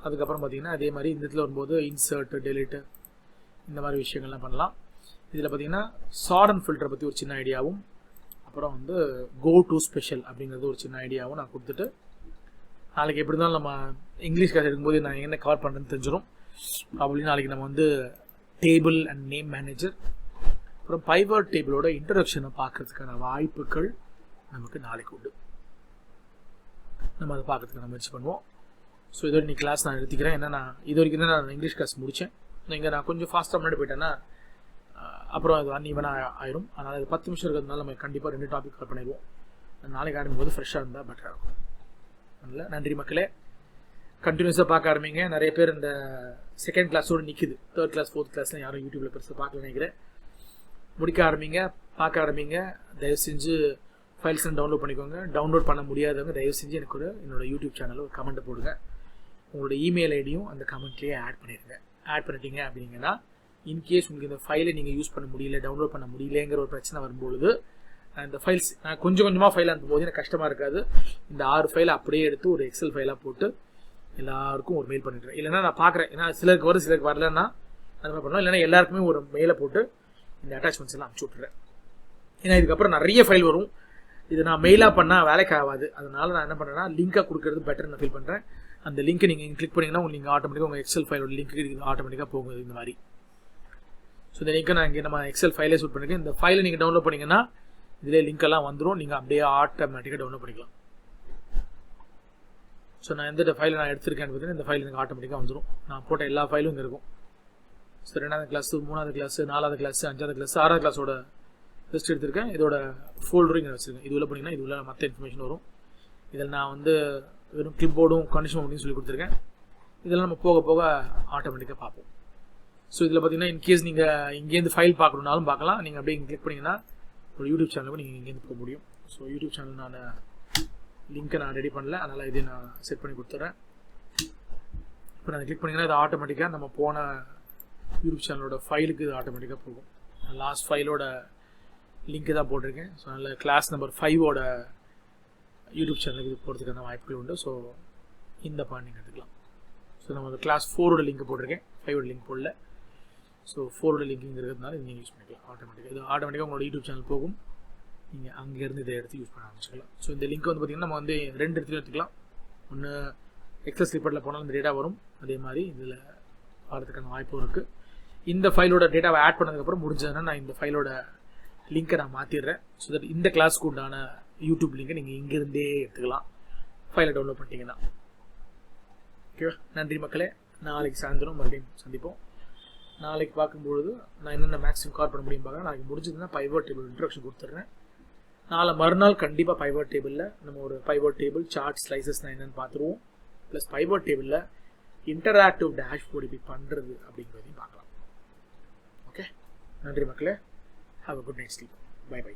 அதுக்கப்புறம் பார்த்திங்கன்னா அதே மாதிரி இந்த இடத்துல வரும்போது இன்சர்ட்டு, டெலிட்டு இந்த மாதிரி விஷயங்கள்லாம் பண்ணலாம். இதில் பார்த்திங்கன்னா சார்ட் அண்ட் ஃபில்டரை பற்றி ஒரு சின்ன ஐடியாவும், அப்புறம் வந்து கோ டு ஸ்பெஷல் அப்படிங்கிறது ஒரு சின்ன ஐடியாவும் நான் கொடுத்துட்டு, நாளைக்கு எப்படி இருந்தாலும் நம்ம இங்கிலீஷ் கிளாஸ் எடுக்கும்போது நான் என்ன கவர் பண்ணுறேன்னு தெரிஞ்சிடும். அப்படி நாளைக்கு நம்ம வந்து டேபிள் அண்ட் நேம் மேனேஜர், அப்புறம் பைவட் டேபிளோட இன்ட்ரடக்ஷனை பார்க்கறதுக்கான வாய்ப்புகள் நமக்கு நாளைக்கு உண்டு. நம்ம அதை பார்க்கறதுக்கு முயற்சி பண்ணுவோம். ஸோ இதோட இன்னைக்கு கிளாஸ் நான் எடுத்துக்கிறேன். ஏன்னா நான் இது வரைக்கும் தான் நான் இங்கிலீஷ் கிளாஸ் முடித்தேன். இங்கே நான் கொஞ்சம் ஃபாஸ்ட்டாக முன்னாடி போயிட்டேன்னா அப்புறம் அது அன்இவனாக ஆயிரும். அதனால் அது 10 நிமிஷம் இருக்கிறதுனால நம்ம கண்டிப்பாக 2 டாபிக் கவர் பண்ணிடுவோம். நாளைக்கு ஆரம்பிக்கும்போது ஃப்ரெஷ்ஷாக இருந்தால் பெட்டராக இருக்கும். அதனால் நன்றி மக்களே. கண்டினியூஸாக பார்க்க ஆரம்பிங்க. நிறைய பேர் இந்த 2nd கிளாஸோடு நிற்குது. 3rd கிளாஸ் 4th கிளாஸ்லாம் யாரும் யூடியூப்பில் பெருசாக பார்க்கல நினைக்கிறேன். முடிக்க ஆரம்பிங்க, பார்க்க ஆரம்பிங்க. தயவு செஞ்சு ஃபைல்ஸ் டவுன்லோட் பண்ணிக்கோங்க. டவுன்லோட் பண்ண முடியாதவங்க தயவு செஞ்சு எனக்கு என்னோட யூடியூப் சேனலில் ஒரு கமெண்ட்டை போடுங்க. உங்களோட இமெயில் ஐடியும் அந்த கமெண்ட்லேயே ஆட் பண்ணிடுங்க. ஆட் பண்ணிட்டீங்க அப்படிங்கன்னா இன்கேஸ் உங்களுக்கு இந்த ஃபைலை நீங்கள் யூஸ் பண்ண முடியல, டவுன்லோட் பண்ண முடியலங்கிற ஒரு பிரச்சனை வரும்பொழுது இந்த ஃபைல்ஸ் நான் கொஞ்சம் கொஞ்சமாக ஃபைல் அனுப்பும்போது எனக்கு கஷ்டமாக இருக்காது. இந்த 6 ஃபைலை அப்படியே எடுத்து ஒரு எக்ஸல் ஃபைலாக போட்டு எல்லாருக்கும் ஒரு மெயில் பண்ணிடுறேன். இல்லைனா நான் பார்க்குறேன், ஏன்னா சிலருக்கு வரும் சிலருக்கு வரலன்னா அது மாதிரி பண்ணுவோம். இல்லைனா எல்லாருக்குமே ஒரு மெயிலை போட்டு இந்த அட்டாச்மெண்ட்ஸ் எல்லாம் அனுப்பிச்சி விட்டுறேன். ஏன்னா இதுக்கப்புறம் நிறைய ஃபைல் வரும். இது நான் மெயிலாக பண்ணால் வேலைக்கு ஆகாது. அதனால நான் என்ன பண்ணுறேன்னா லிங்காக கொடுக்கறது பெட்டர் நான் ஃபீல் பண்ணுறேன். அந்த லிங்க்கை நீங்கள் கிளிக் பண்ணிங்கன்னா நீங்கள் ஆட்டோமேட்டிக்காக உங்கள் எக்ஸல் ஃபைலோட லிங்க்கு ஆட்டோமேட்டிக்காக போகுது இந்த மாதிரி. ஸோ இந்த லிங்க்கை நான் இங்கே நம்ம எக்ஸல் ஃபைலே சூட் பண்ணியிருக்கேன். இந்த ஃபைலை நீங்கள் டவுன்லோட் பண்ணிங்கன்னா இதிலே லிங்க்கெல்லாம் வந்துடும். நீங்கள் அப்படியே ஆட்டோமேட்டிக்காக டவுன்லோட் பண்ணிக்கலாம். ஸோ நான் எந்த ஃபைலை நான் எடுத்திருக்கேன்னு பார்த்தீங்கன்னா இந்த ஃபைல் எனக்கு ஆட்டோமேட்டிக்காக வந்துடும். நான் போட்ட எல்லா ஃபைலும் இங்கே இருக்கும். ஸோ 2வது கிளாஸ், 3வது கிளாஸ், 4வது கிளாஸ், 5வது கிளாஸ், 6வது கிளாஸோட லிஸ்ட் எடுத்திருக்கேன். இதோட ஃபோல்டரும் இங்கே வச்சுருக்கேன். இது உள்ள போனீங்கன்னா இது உள்ள மற்ற இன்ஃபர்மேஷன் வரும். இதில் நான் வந்து வெறும் கிளிப் போர்டும் கண்டிஷன் அப்படின்னு சொல்லி கொடுத்துருக்கேன். இதெல்லாம் நம்ம போக போக ஆட்டோமேட்டிக்காக பார்ப்போம். ஸோ இதில் பார்த்தீங்கன்னா இன்கேஸ் நீங்கள் இங்கேருந்து ஃபைல் பார்க்கணுன்னாலும் பார்க்கலாம். நீங்கள் அப்படியே இங்கே கிளிக் பண்ணிங்கன்னா ஒரு யூடியூப் சேனலுக்கு நீங்கள் இங்கேருந்து போக முடியும். ஸோ யூடியூப் சேனல் நான் லிங்க்கை நான் ரெடி பண்ணல, அதனால் இதை நான் செட் பண்ணி கொடுத்துட்றேன். இப்போ நான் கிளிக் பண்ணிங்கன்னா இது ஆட்டோமேட்டிக்காக நம்ம போன யூடியூப் சேனலோட ஃபைலுக்கு இது ஆட்டோமேட்டிக்காக போகும். லாஸ்ட் ஃபைலோட லிங்க்கு தான் போட்டிருக்கேன். ஸோ அதில் கிளாஸ் நம்பர் 5ஓட யூடியூப் சேனலுக்கு இது போகிறதுக்கான வாய்ப்புகள் உண்டு. ஸோ இந்த பாயிண்ட் நீங்கள் எடுத்துக்கலாம். ஸோ நம்ம கிளாஸ் 4ஓட லிங்க் போட்டிருக்கேன், 5ஓட லிங்க் போடல. ஸோ 4ஓட லிங்க் இருக்கிறதுனால இது நீங்கள் யூஸ் பண்ணிக்கலாம் ஆட்டோமேட்டிக்காக. இது ஆட்டோமேட்டிக்காக உங்களோட யூடியூப் சேனல் போகும். நீங்கள் அங்கேருந்து இதை எடுத்து யூஸ் பண்ண ஆரம்பிச்சிக்கலாம். ஸோ இந்த லிங்க் வந்து பார்த்திங்கன்னா நம்ம வந்து 2 இடத்துல எடுத்துக்கலாம். ஒன்று எக்ஸல் ஸ்லிப்பரில் போனாலும் இந்த டேட்டா வரும், அதே மாதிரி இதில் வரதுக்கான வாய்ப்பும் இருக்குது. இந்த ஃபைலோட டேட்டாவை ஆட் பண்ணதுக்கப்புறம் முடிஞ்சதுன்னா நான் இந்த ஃபைலோட லிங்க்கை நான் மாற்றிடுறேன். ஸோ தட் இந்த கிளாஸ்க்கு உண்டான யூடியூப் லிங்கை நீங்கள் இங்கேருந்தே எடுத்துக்கலாம் ஃபைலை டவுன்லோட் பண்ணிட்டீங்கன்னா. ஓகேவா? நன்றி மக்களே. நாளைக்கு சாயந்தரம் மறுபடியும் சந்திப்போம். நாளைக்கு பார்க்கும்பொழுது நான் என்னென்ன மேக்ஸிமம் கவர் பண்ண முடியும் பார்க்குறேன். நாளைக்கு முடிஞ்சதுன்னா பைவட் டேபிள் இன்ட்ரடக்ஷன் கொடுத்துட்றேன். நாளை மறுநாள் கண்டிப்பாக பைவட் டேபிளில் நம்ம ஒரு பைவட் டேபிள் சார்ட் ஸ்லைசஸ்னால் என்னென்னு பார்த்துருவோம். ப்ளஸ் பைவட் டேபிளில் இன்டராக்டிவ் டேஷ்போர்டு இப்படி பண்ணுறது அப்படிங்கிறதையும் பார்க்கலாம். ஓகே, நன்றி மக்களே. Have a good night sleep. Bye by.